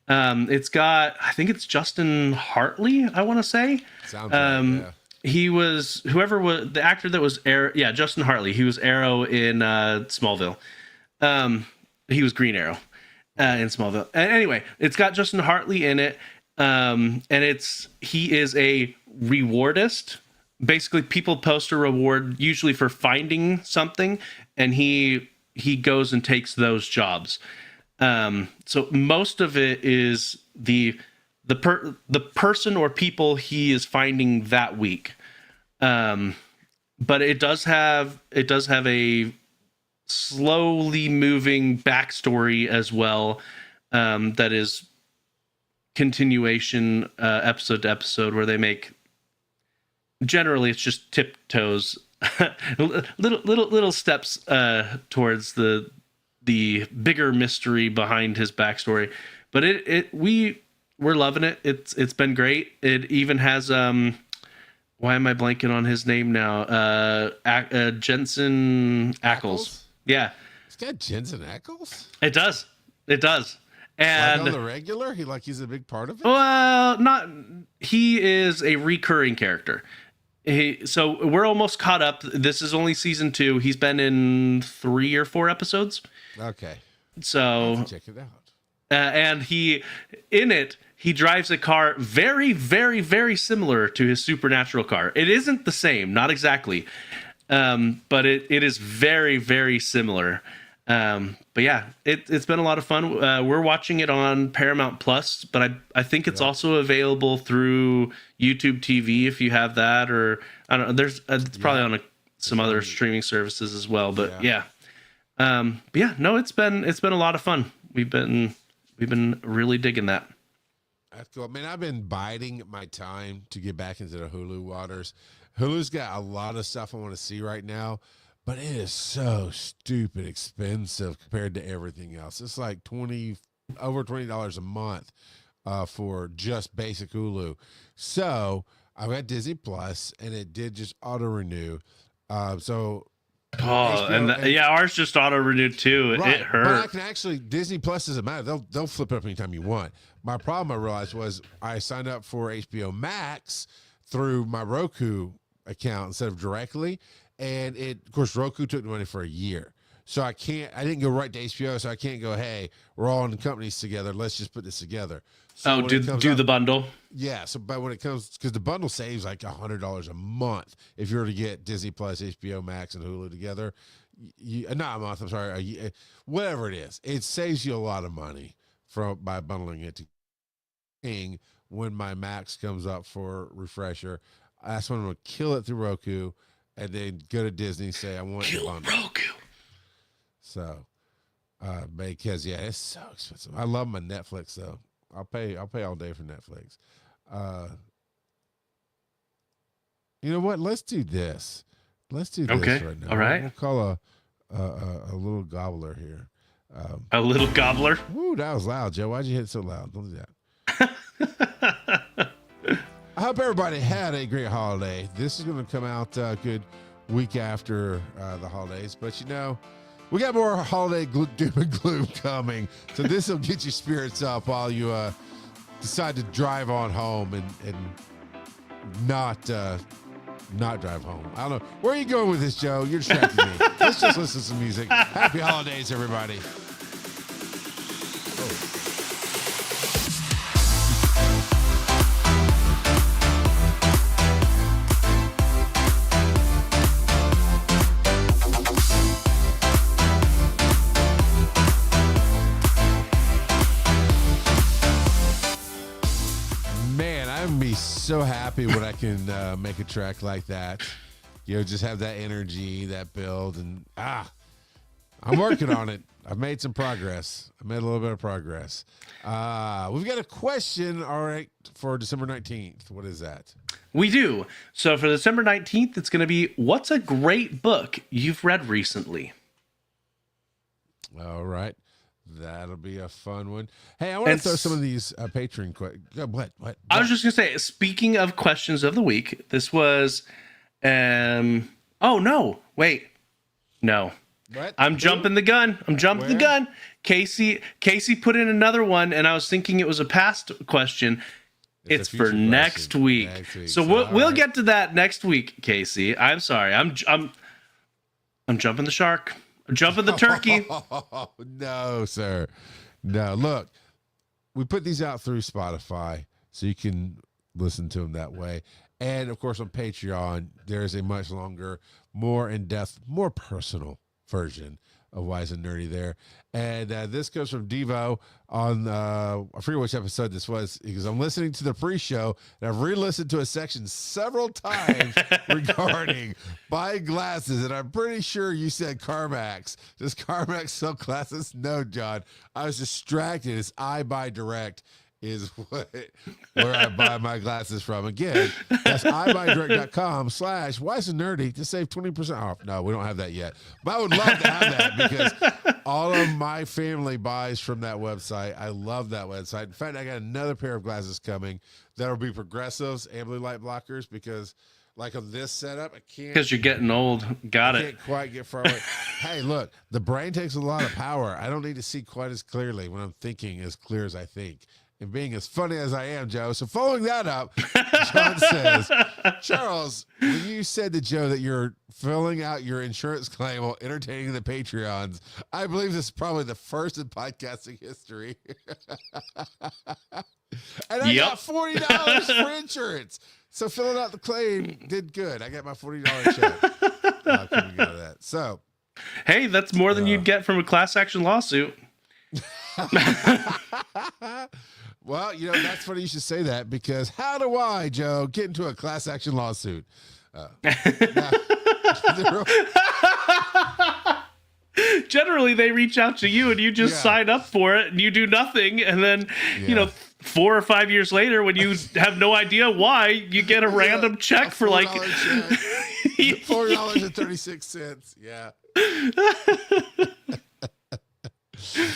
It's got, I think it's Justin Hartley, I want to say. Sounds right, yeah. He was the actor that was Arrow. Yeah, Justin Hartley. He was Arrow in Smallville. He was Green Arrow in Smallville. Anyway, it's got Justin Hartley in it, and he is a rewardist. Basically, people post a reward usually for finding something, and he goes and takes those jobs. So most of it is the person or people he is finding that week. But it does have a slowly moving backstory as well. That is continuation, episode to episode, where they make, generally it's just tiptoes, little steps, towards the bigger mystery behind his backstory. But we're loving it. It's been great. It even has why am I blanking on his name now? Jensen Ackles. Yeah. It's got Jensen Ackles? It does. And like on the regular? He's a big part of it? Well, he is a recurring character. So we're almost caught up. This is only season 2. He's been in 3 or 4 episodes. Okay. So check it out. And he, in it, he drives a car very, very, very similar to his supernatural car. It isn't the same, not exactly, but it is very, very similar. But yeah, it's been a lot of fun. We're watching it on Paramount Plus, but I think it's also available through YouTube TV if you have that, or I don't know. There's it's probably on some other streaming services as well. But no, it's been a lot of fun. We've been really digging that. That's cool. Man, I've been biding my time to get back into the Hulu waters. Hulu's got a lot of stuff I want to see right now, but it is so stupid expensive compared to everything else. It's like over $20 a month for just basic Hulu. So I've got Disney Plus, and it did just auto renew. So ours just auto renewed too. Right. It hurt. But I can actually, Disney Plus doesn't matter. They'll flip it up anytime you want. My problem I realized was I signed up for HBO Max through my Roku account instead of directly. And of course, Roku took the money for a year. So I didn't go right to HBO. So I can't go, hey, we're all in the companies together. Let's just put this together. So do the bundle. Yeah. So, but when it comes, because the bundle saves like $100 a month if you were to get Disney Plus, HBO Max, and Hulu together. Not a month. I'm sorry. Whatever it is, it saves you a lot of money by bundling it to King. When my Max comes up for refresher, that's when I'm gonna kill it through Roku, and then go to Disney and say I want to bundle Roku. So, because it's so expensive. I love my Netflix though. I'll pay all day for Netflix. You know what? Let's do this. Let's do this right now. All right. We'll call a little gobbler here. A little gobbler. Woo, that was loud, Joe. Why'd you hit it so loud? Don't do that. I hope everybody had a great holiday. This is going to come out a good week after the holidays, but we got more holiday doom and gloom coming. So this will get your spirits up while you decide to drive on home and not drive home. I don't know. Where are you going with this, Joe? You're distracting me. Let's just listen to some music. Happy holidays, everybody. So happy when I can make a track like that, just have that energy, that build, and I'm working on it. I've made some progress. I made a little bit of progress. We've got a question, all right, for December 19th. What is that? We do. So for December 19th, it's going to be, what's a great book you've read recently? All right. That'll be a fun one. Hey, I want to throw some of these Patreon questions. What? I was just going to say, speaking of questions of the week, this was, oh, no, wait, no. What? I'm jumping the gun. The gun. Casey put in another one, and I was thinking it was a past question. It's for next week. So we'll get to that next week, Casey. I'm sorry. I'm jumping the shark. I'm jumping the turkey. Oh, no, sir. No, look, we put these out through Spotify, so you can listen to them that way. And, of course, on Patreon, there's a much longer, more in-depth, more personal version of Wise and Nerdy there. And this comes from Devo on, I forget which episode this was, because I'm listening to the pre-show, and I've re-listened to a section several times regarding buying glasses, and I'm pretty sure you said CarMax. Does CarMax sell glasses? No, John. I was distracted. It's iBuyDirect is where I buy my glasses from. Again, that's iBuyDirect.com/wiseandnerdy to save 20% off. No, we don't have that yet. But I would love to have that because all of my family buys from that website. I love that website. In fact, I got another pair of glasses coming that'll be progressives and blue light blockers because like on this setup, I can't. Because you're getting old. Got it. Can't quite get far away. Hey, look, the brain takes a lot of power. I don't need to see quite as clearly when I'm thinking as clear as I think. And being as funny as I am, Joe. So following that up, John says, Charles, when you said to Joe that you're filling out your insurance claim while entertaining the Patreons, I believe this is probably the first in podcasting history. And I got $40 for insurance. So filling out the claim did good. I got my $40 check. Couldn't go to that. So, hey, that's more than you'd get from a class action lawsuit. Well, that's funny you should say that, because how do I, Joe, get into a class action lawsuit? Generally, they reach out to you and you just sign up for it and you do nothing. And then, 4 or 5 years later, when you have no idea why, you get a random check for like $4.36. Yeah.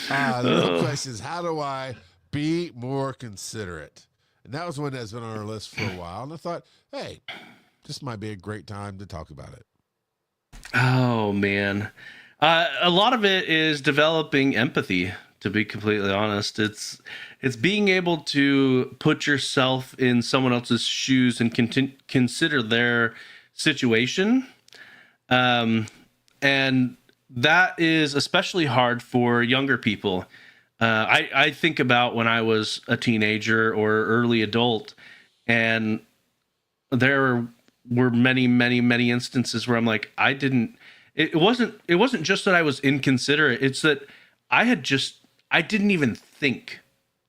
The real question is, how do I be more considerate? And that was one that's been on our list for a while. And I thought, hey, this might be a great time to talk about it. Oh, man. A lot of it is developing empathy, to be completely honest. It's being able to put yourself in someone else's shoes and consider their situation. And that is especially hard for younger people. I think about when I was a teenager or early adult, and there were many, many, many instances where I'm like, it wasn't just that I was inconsiderate. It's that I didn't even think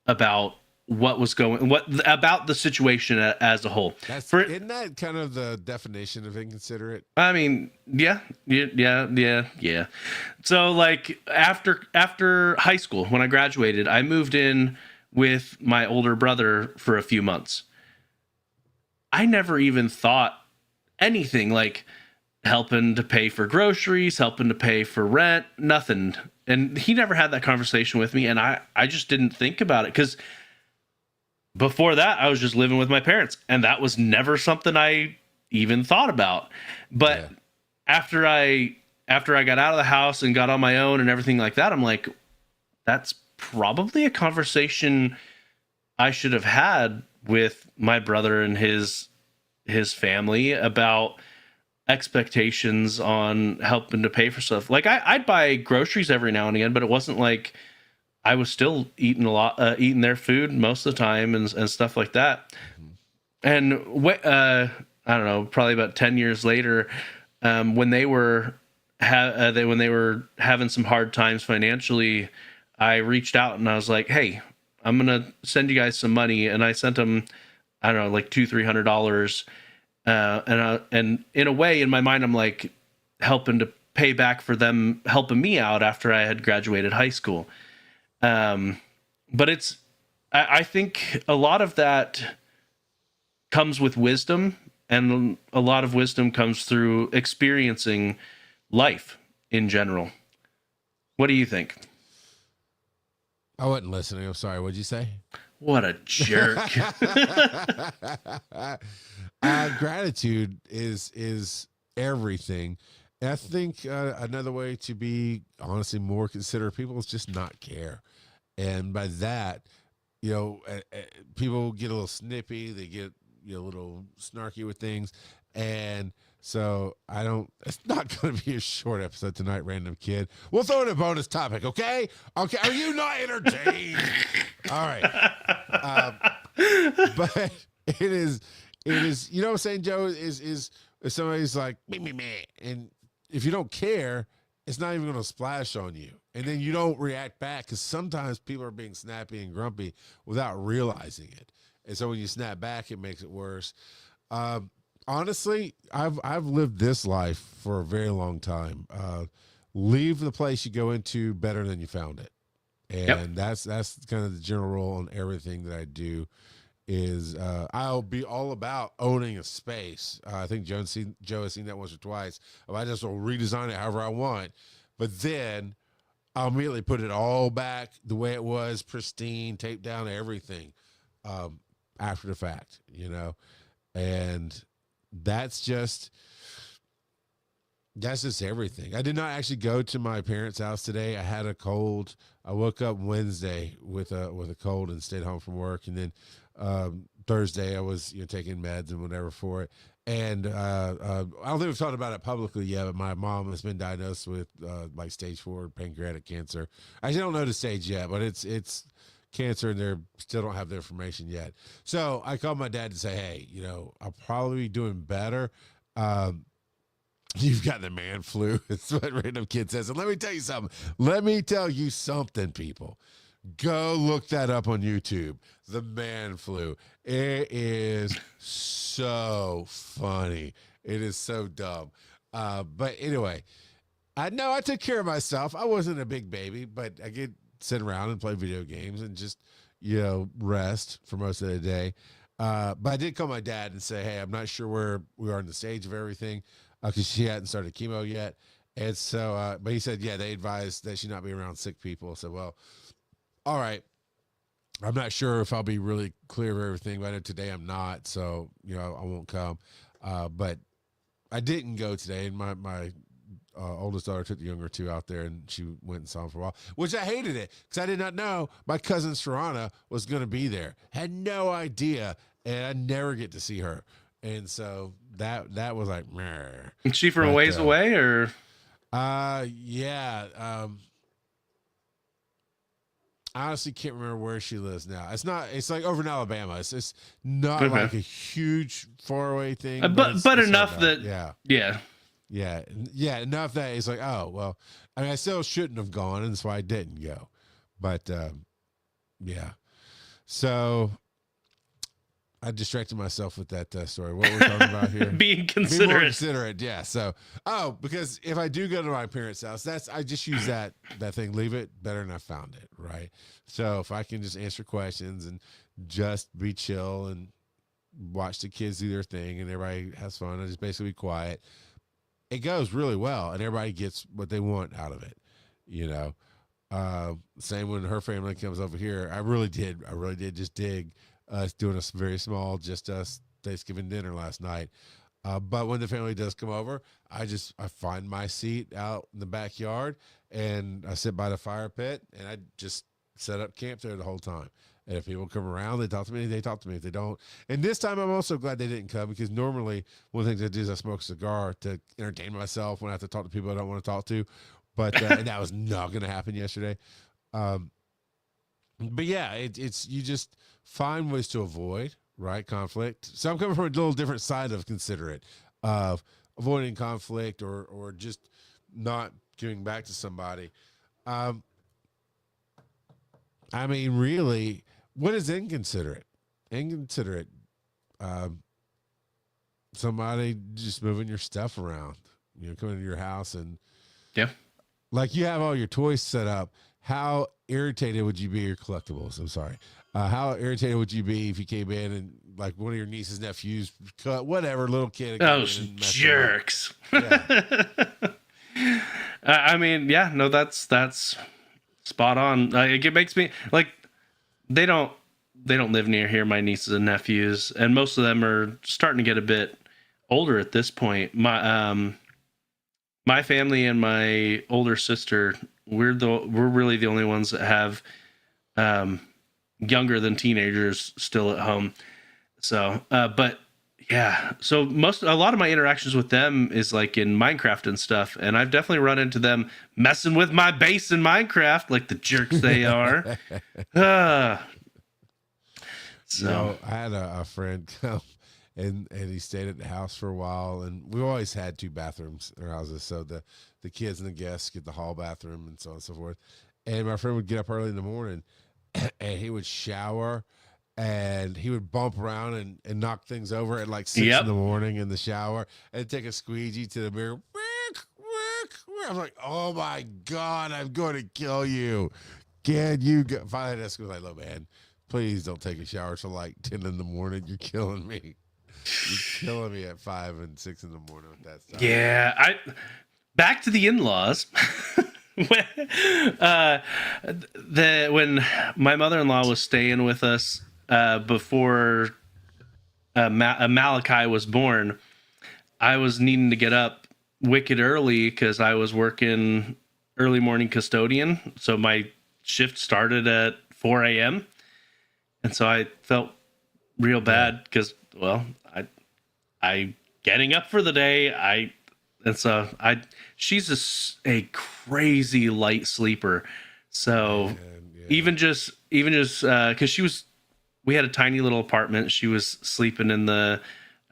about about the situation as a whole. Isn't that kind of the definition of inconsiderate? I mean, yeah. So like after high school, when I graduated, I moved in with my older brother for a few months. I never even thought anything like helping to pay for groceries, helping to pay for rent, nothing. And he never had that conversation with me, and I just didn't think about it, because before that, I was just living with my parents, and that was never something I even thought about. But after I got out of the house and got on my own and everything like that, I'm like, that's probably a conversation I should have had with my brother and his family about expectations on helping to pay for stuff. Like I'd buy groceries every now and again, but it wasn't like I was still eating their food most of the time and stuff like that. And I don't know, probably about 10 years later, when they were having some hard times financially, I reached out and I was like, hey, I'm going to send you guys some money. And I sent them, I don't know, like $200-300. And in a way, in my mind, I'm like helping to pay back for them helping me out after I had graduated high school. But I think a lot of that comes with wisdom, and a lot of wisdom comes through experiencing life in general. What do you think? I wasn't listening. I'm sorry. What'd you say? What a jerk. Gratitude is everything. And I think another way to be honestly more considerate people is just not care. And by that, people get a little snippy. They get a little snarky with things. And so it's not going to be a short episode tonight, random kid. We'll throw in a bonus topic, okay? Okay, are you not entertained? All right. But it is, you know what I'm saying, Joe, is if somebody's like, me, and if you don't care, it's not even going to splash on you. And then you don't react back, because sometimes people are being snappy and grumpy without realizing it. And so when you snap back, it makes it worse. Honestly, I've lived this life for a very long time. Leave the place you go into better than you found it. And that's kind of the general rule on everything that I do. Is I'll be all about owning a space. I think Joe has seen that once or twice. I just will redesign it however I want, but then I'll immediately put it all back the way it was, pristine, tape down everything after the fact, and that's just everything. I did not actually go to my parents' house today. I had a cold. I woke up Wednesday with a cold and stayed home from work, and then Thursday I was taking meds and whatever for it. And I don't think we've talked about it publicly yet, but my mom has been diagnosed with like stage 4 pancreatic cancer. I actually don't know the stage yet, but it's cancer, and they still don't have the information yet. So I called my dad to say, hey, I'll probably be doing better. You've got the man flu. It's what random kid says. And let me tell you something. Let me tell you something, people. Go look that up on YouTube. The man flu. It is so funny. It is so dumb. But anyway, I know I took care of myself. I wasn't a big baby, but I could sit around and play video games and just, rest for most of the day. But I did call my dad and say, hey, I'm not sure where we are in the stage of everything, because she hadn't started chemo yet. And so, but he said, yeah, they advised that she not be around sick people. So, well, all right. I'm not sure if I'll be really clear of everything, but today I'm not. So, I won't come. But I didn't go today. And my oldest daughter took the younger two out there, and she went and saw him for a while, which I hated it because I did not know my cousin Serrana was going to be there. Had no idea. And I never get to see her. And so that was like, meh. Is she from a ways away, or? Yeah. I honestly can't remember where she lives now. It's like over in Alabama. It's not like a huge faraway thing. But enough that, yeah, enough that it's like, oh, well, I mean, I still shouldn't have gone, and that's why I didn't go. But, yeah. So I distracted myself with that story. What we're talking about here? Being Be considerate. more considerate, yeah. So, because if I do go to my parents' house, I just use that thing. Leave it better than I found it, right? So if I can just answer questions and just be chill and watch the kids do their thing and everybody has fun and just basically be quiet, it goes really well and everybody gets what they want out of it, Same when her family comes over here. I really did just dig us doing a very small, just us Thanksgiving dinner last night. But when the family does come over, I find my seat out in the backyard and I sit by the fire pit and I just set up camp there the whole time. And if people come around, they talk to me. If they don't. And this time I'm also glad they didn't come, because normally one of the things I do is I smoke a cigar to entertain myself when I have to talk to people I don't want to talk to. But and that was not going to happen yesterday. But yeah, it's you just find ways to avoid, right, conflict. So I'm coming from a little different side of considerate, of avoiding conflict or just not giving back to somebody. I mean, really, what is inconsiderate? Inconsiderate, somebody just moving your stuff around, coming to your house and like you have all your toys set up. How irritated would you be, your collectibles? I'm sorry. How irritated would you be if you came in and like one of your nieces, nephews, whatever, little kid? Those jerks. Yeah. I mean, yeah, no, that's spot on. It makes me like, they don't live near here, my nieces and nephews, and most of them are starting to get a bit older at this point. My family and my older sister, we're really the only ones that have younger than teenagers still at home. So, but yeah, so a lot of my interactions with them is like in Minecraft and stuff, and I've definitely run into them messing with my base in Minecraft, like the jerks they are. So I had a friend come and he stayed at the house for a while, and we always had 2 bathrooms in our houses, so the kids and the guests get the hall bathroom and so on and so forth. And my friend would get up early in the morning and he would shower and he would bump around and knock things over at like 6 in the morning in the shower and take a squeegee to the mirror. I was like, oh my God, I'm going to kill you. Can you go? Finally, I was like, look, man, please don't take a shower till like 10 in the morning. You're killing me. You're killing me at 5 and 6 in the morning with that stuff. Yeah, back to the in-laws. When my mother-in-law was staying with us before Malachi was born, I was needing to get up wicked early because I was working early morning custodian. So my shift started at 4 a.m. And so I felt real bad because, well, I getting up for the day. She's a crazy light sleeper. So even just because we had a tiny little apartment. She was sleeping in the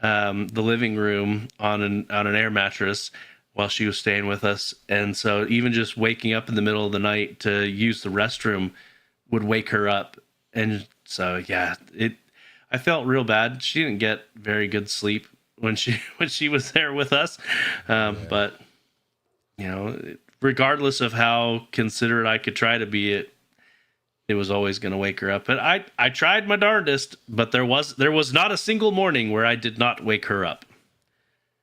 living room on an air mattress while she was staying with us. And so even just waking up in the middle of the night to use the restroom would wake her up. And so, yeah, I felt real bad. She didn't get very good sleep when she was there with us. But you know, regardless of how considerate I could try to be, it was always going to wake her up. But I tried my darndest, but there was not a single morning where I did not wake her up.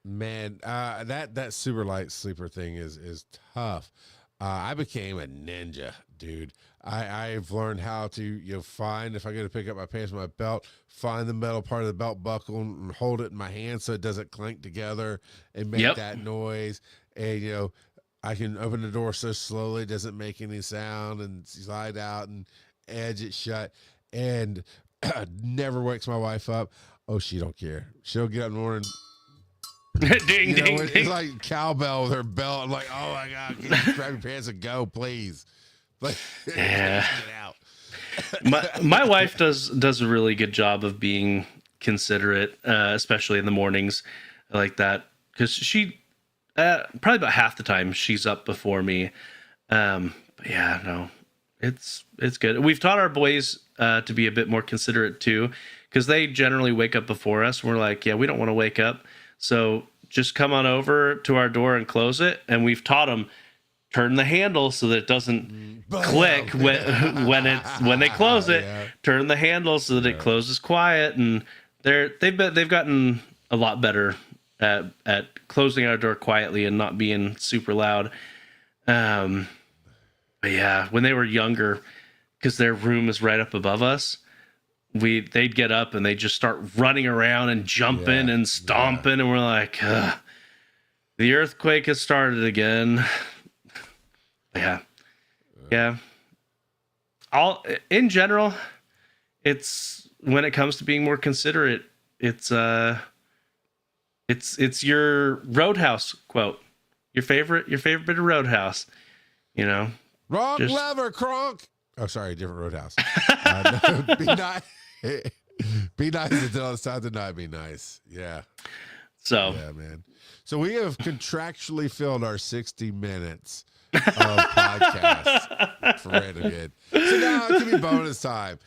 Man, that super light sleeper thing is tough. I became a ninja, dude. I've learned how to find, if I go to pick up my pants with my belt, find the metal part of the belt buckle and hold it in my hand so it doesn't clank together and make that noise. And I can open the door so slowly it doesn't make any sound, and slide out and edge it shut, and never wakes my wife up. Oh, she don't care. She'll get up in the morning. Ding, ding. It's like cowbell with her belt. I'm like, oh my God, can you grab your pants and go, please? Like, yeah. Get out. my wife does a really good job of being considerate, especially in the mornings like that, because she probably about half the time she's up before me. But yeah, no, it's good. We've taught our boys to be a bit more considerate too, because they generally wake up before us. We're like, yeah, we don't want to wake up, so just come on over to our door and close it. And we've taught them, turn the handle so that it doesn't click when they close it. Yeah. Turn the handle so that it closes quiet. And they've gotten a lot better at closing our door quietly and not being super loud. But yeah, when they were younger, because their room is right up above us, they'd get up and they just start running around and jumping and stomping, and we're like, ugh, the earthquake has started again. Yeah. In general, it's, when it comes to being more considerate, it's your Roadhouse quote, your favorite bit of Roadhouse, Wrong lever, Kronk. Oh, sorry, different Roadhouse. No, be nice. Be nice until it's time to not be nice. Yeah. So yeah, man. So we have contractually filled our 60 minutes of podcast for Random Kid. So now it can be bonus time.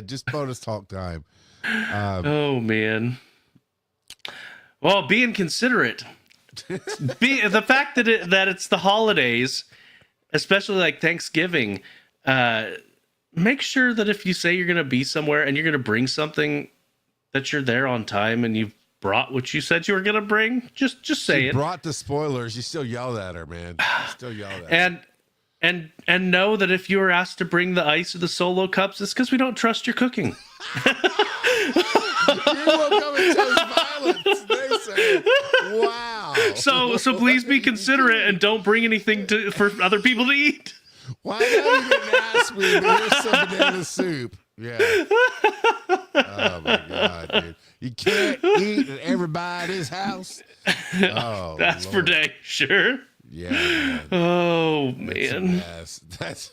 Just bonus talk time. Oh man. Well, being considerate. The fact that it's the holidays, especially like Thanksgiving, make sure that if you say you're going to be somewhere and you're going to bring something, that you're there on time and you've brought what you said you were going to bring. Just say it. Brought the spoilers. You still yelled at her, man. You still yelled at her. And know that if you were asked to bring the ice or the Solo cups, it's because we don't trust your cooking. You will come and chose violence. They say, wow. So please be considerate and don't bring anything for other people to eat. Why not you didn't ask me? But here's some banana soup. Yeah. Oh my God, dude. You can't eat at everybody's house. Oh, that's Lord. For dang sure. Yeah. Man. Oh man. That's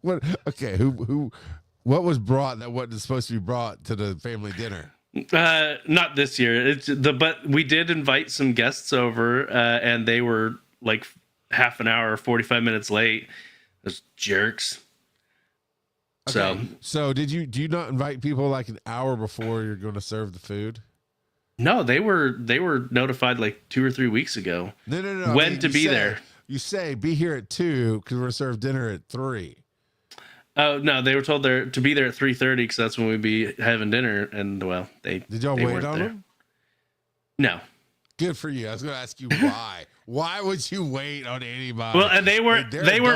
what. Okay. Who? What was brought that wasn't supposed to be brought to the family dinner? Not this year. But we did invite some guests over, and they were like half an hour or 45 minutes late. Those jerks. Okay. So do you not invite people like an hour before you're going to serve the food? No, they were notified like 2 or 3 weeks ago. No. When to be there. You say be here at 2 because we're going to serve dinner at 3. Oh no, they were told to be there at 3:30 because that's when we'd be having dinner. And well, did y'all wait on them? No. Good for you. I was going to ask you why. Why would you wait on anybody? Well, and they weren't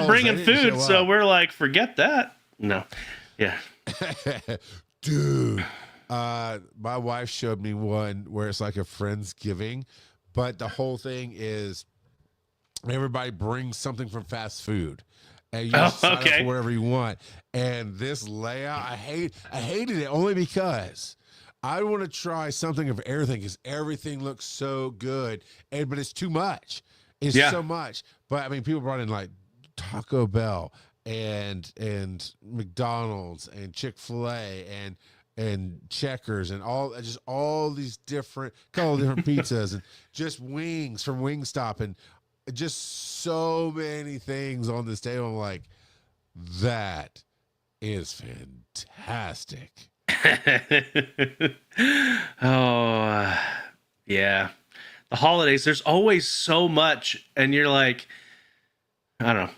bringing food, so we're like, forget that. No. Yeah. Dude. My wife showed me one where it's like a Friendsgiving, but the whole thing is everybody brings something from fast food. and you just sign up okay. for whatever you want. And this layout, I hated it only because I want to try something of everything because everything looks so good, but it's too much. It's so much. But I mean, people brought in like Taco Bell and McDonald's and Chick-fil-A and Checkers and all these different pizzas and just wings from Wingstop and just so many things on this table. I'm like, that is fantastic. Oh, yeah. The holidays, there's always so much, and you're like, I don't know.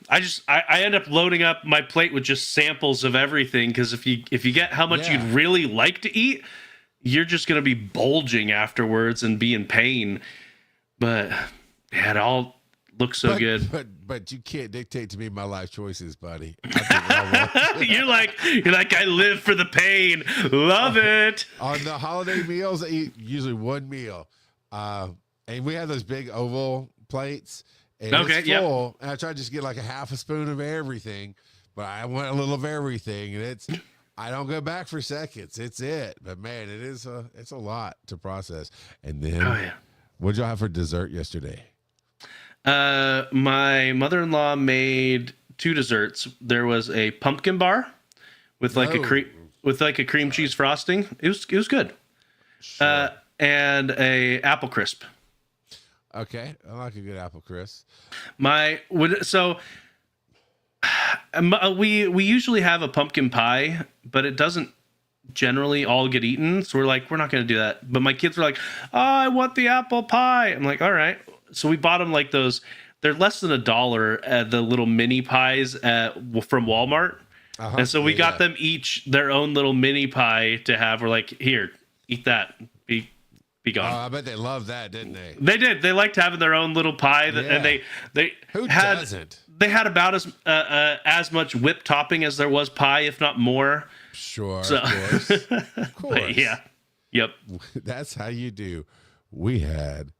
I end up loading up my plate with just samples of everything because if you get how much you'd really like to eat, you're just gonna be bulging afterwards and be in pain. But yeah, it all looks so good. But you can't dictate to me my life choices, buddy. You're like I live for the pain. Love it. On the holiday meals, I eat usually one meal, and we have those big oval plates. And it's full, and I try to just get like a half a spoon of everything, but I want a little of everything, and I don't go back for seconds. It's it, but man, it's a lot to process. And then, what did y'all have for dessert yesterday? My mother-in-law made 2 desserts. There was a pumpkin bar with like a cream cheese frosting. It was good. Sure. And a apple crisp. Okay, I like a good apple crisp. We usually have a pumpkin pie, but it doesn't generally all get eaten. So we're not going to do that. But my kids were like, "Oh, I want the apple pie." I'm like, "All right." So we bought them like those. They're less than $1. The little mini pies from Walmart, and so we got them each their own little mini pie to have. We're like, "Here, eat that." Be gone. I bet they loved that, didn't they? They did. They liked having their own little pie, and they doesn't? They had about as much whipped topping as there was pie, if not more. Sure, so, of course. Of course. Yeah. Yep. That's how you do. We had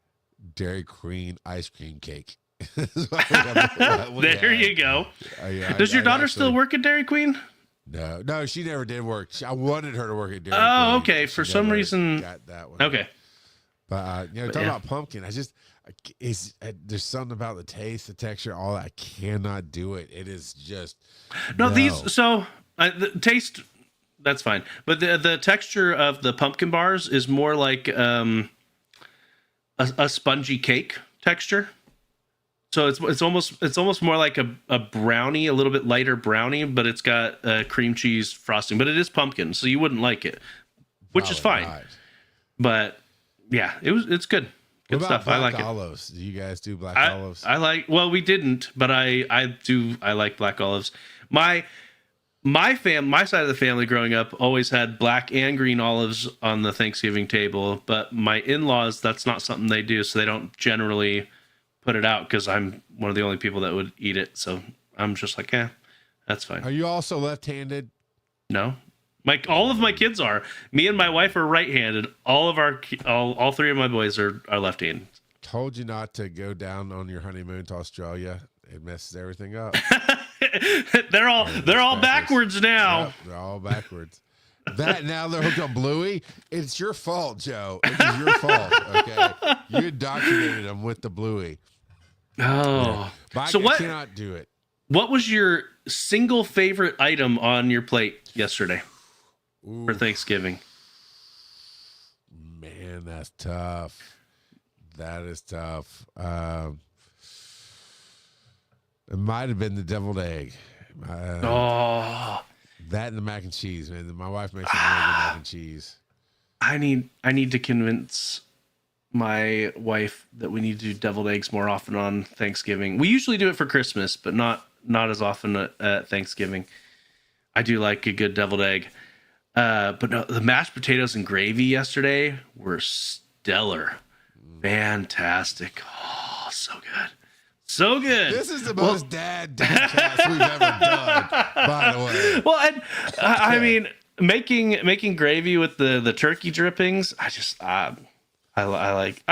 Dairy Queen ice cream cake. There you go. Does your daughter still work at Dairy Queen? No, she never did work. I wanted her to work at Dairy Queen. Oh, okay. For some reason, got that one. Okay. But talking about pumpkin, there's something about the taste, the texture, all that. I cannot do it. It is just these. So the taste, that's fine, but the texture of the pumpkin bars is more like a spongy cake texture. So it's almost more like a brownie, a little bit lighter brownie, but it's got cream cheese frosting. But it is pumpkin, so you wouldn't like it, which is fine. Not. But yeah, it's good. Good stuff. I like olives. Do you guys do black olives? We didn't, but I do. I like black olives. My side of the family growing up always had black and green olives on the Thanksgiving table, but my in-laws, that's not something they do, so they don't generally put it out because I'm one of the only people that would eat it. So I'm just like, that's fine. Are you also left-handed? No. All of my kids are. Me and my wife are right-handed. All 3 of my boys are left-handed. Told you not to go down on your honeymoon to Australia. It messes everything up. they're all backwards now. Yep, they're all backwards. Now they're hooked on Bluey. It's your fault, Joe. It is your fault. Okay, you indoctrinated them with the Bluey. Oh, yeah. So I cannot do it. What was your single favorite item on your plate yesterday for Thanksgiving? Man, that's tough. That is tough. It might have been the deviled egg. That and the mac and cheese, man. My wife makes some really good mac and cheese. I need to convince my wife that we need to do deviled eggs more often on Thanksgiving. We usually do it for Christmas, but not as often at Thanksgiving. I do like a good deviled egg. But no, the mashed potatoes and gravy yesterday were stellar. Fantastic. Oh, so good. So good. This is the most dad cast we've ever done, by the way. Well, and, I mean, making gravy with the turkey drippings, I like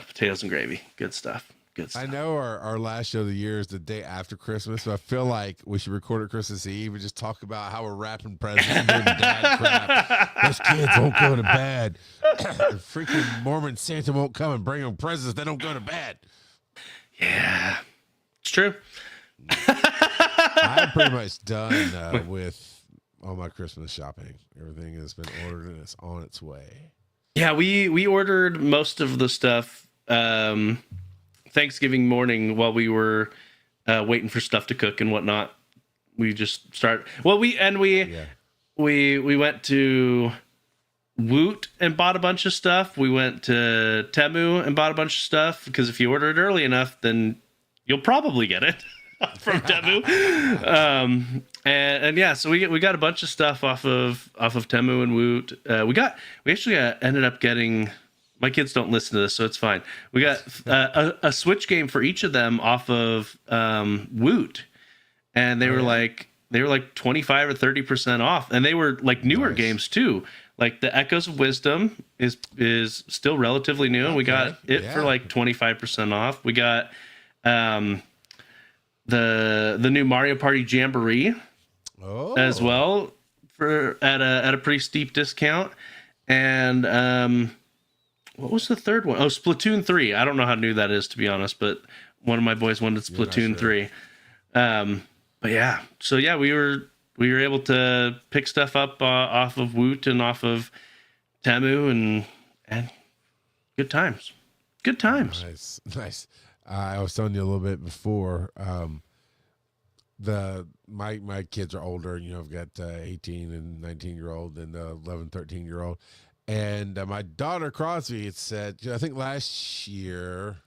potatoes and gravy. Good stuff. Good stuff. I know our last show of the year is the day after Christmas, but I feel like we should record it Christmas Eve and just talk about how we're wrapping presents and doing dad crap. Those kids won't go to bed. Freaking Mormon Santa won't come and bring them presents. They don't go to bed. Yeah, it's true. I'm pretty much done with all my Christmas shopping. Everything has been ordered and it's on its way. Yeah, we ordered most of the stuff Thanksgiving morning while we were waiting for stuff to cook and whatnot. We just start. Well, we went to Woot and bought a bunch of stuff. We went to Temu and bought a bunch of stuff because if you order it early enough, then you'll probably get it from Temu. And yeah, so we got a bunch of stuff off of Temu and Woot. We actually ended up getting. My kids don't listen to this, so it's fine. We got a Switch game for each of them off of Woot, and they were like 25 or 30% off, and they were like newer games too. Like the Echoes of Wisdom is still relatively new, and we got it for like 25% off. We got the new Mario Party Jamboree as well for at a pretty steep discount, and what was the third one? Oh, Splatoon 3. I don't know how new that is, to be honest, but one of my boys wanted Splatoon 3. But yeah, so yeah, we were able to pick stuff up off of Woot and off of Temu, and good times. Good times. Nice. I was telling you a little bit before. My kids are older. You know, I've got 18 and 19-year-old and 11, 13-year-old. And my daughter Crosby had said, I think last year,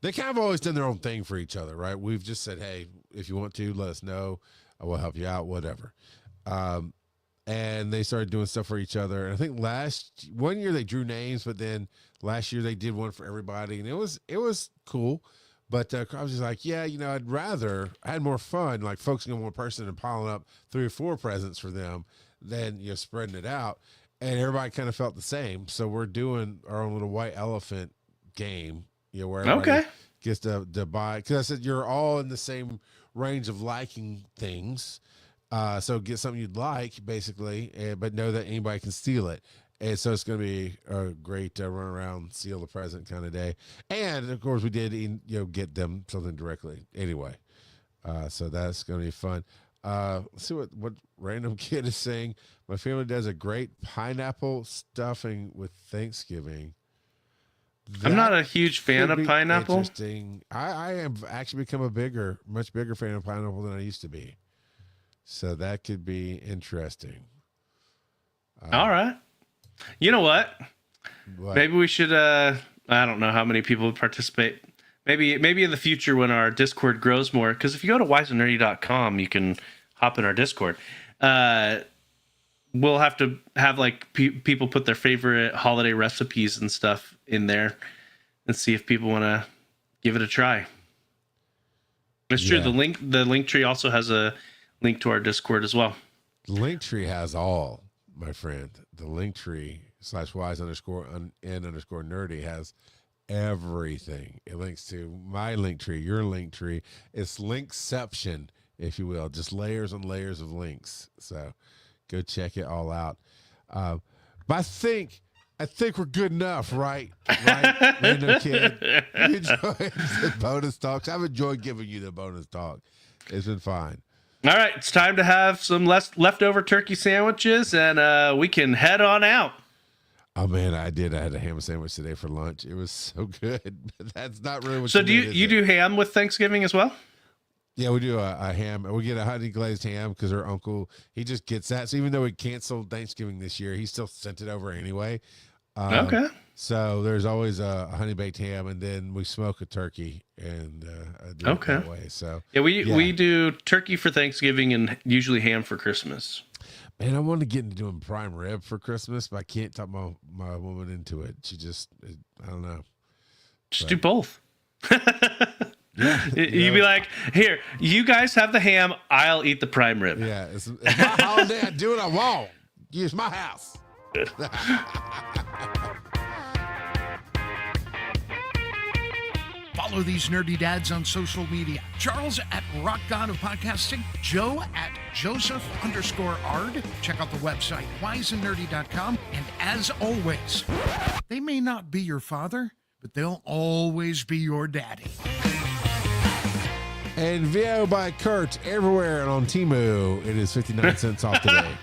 they kind of always done their own thing for each other, right? We've just said, hey, if you want to, let us know. I will help you out, whatever. And they started doing stuff for each other. And I think one year they drew names, but then last year they did one for everybody. And it was cool. But I was just like, yeah, I had more fun, like focusing on one person and piling up 3 or 4 presents for them than, spreading it out. And everybody kind of felt the same. So we're doing our own little white elephant game, where everybody gets to buy. Because I said, you're all in the same range of liking things. So get something you'd like, basically, but know that anybody can steal it. And so it's going to be a great run around, steal the present kind of day. And, of course, we did, get them something directly anyway. So that's going to be fun. Let's see what random kid is saying. My family does a great pineapple stuffing with Thanksgiving. I'm not a huge fan of pineapple. Interesting. I have actually become a much bigger fan of pineapple than I used to be. So that could be interesting. All right. You know what? Maybe we should, I don't know how many people would participate. Maybe in the future when our Discord grows more, because if you go to wiseandnerdy.com, you can hop in our Discord. We'll have to have like people put their favorite holiday recipes and stuff in there and see if people want to give it a try. It's true. The link tree also has a link to our Discord as well. The link tree has all, my friend. The link tree /wise_n_nerdy has everything. It links to my link tree, your link tree. It's linkception, if you will, just layers and layers of links. So go check it all out. But I think we're good enough, right? Right, random kid. You enjoyed the bonus talks. I've enjoyed giving you the bonus talk. It's been fine. All right, it's time to have some leftover turkey sandwiches, and we can head on out. Oh man, I did. I had a ham sandwich today for lunch. It was so good. That's not really what. So do you do ham with Thanksgiving as well? Yeah, we do a ham. We get a honey glazed ham because our uncle, he just gets that. So even though we canceled Thanksgiving this year, he still sent it over anyway. Okay. So there's always a honey baked ham, and then we smoke a turkey and do it that way. So we do turkey for Thanksgiving and usually ham for Christmas. Man, I want to get into doing prime rib for Christmas, but I can't talk my woman into it. She just, I don't know. Just do both. You'd be like, here, you guys have the ham. I'll eat the prime rib. Yeah, it's my holiday. I do what I want. Use my house. Follow these nerdy dads on social media. Charles at Rock God of Podcasting, Joe at Joseph_Ard. Check out the website, wiseandnerdy.com. And as always, they may not be your father, but they'll always be your daddy. And VO by Kurt everywhere and on Temu. It is 59 cents off today.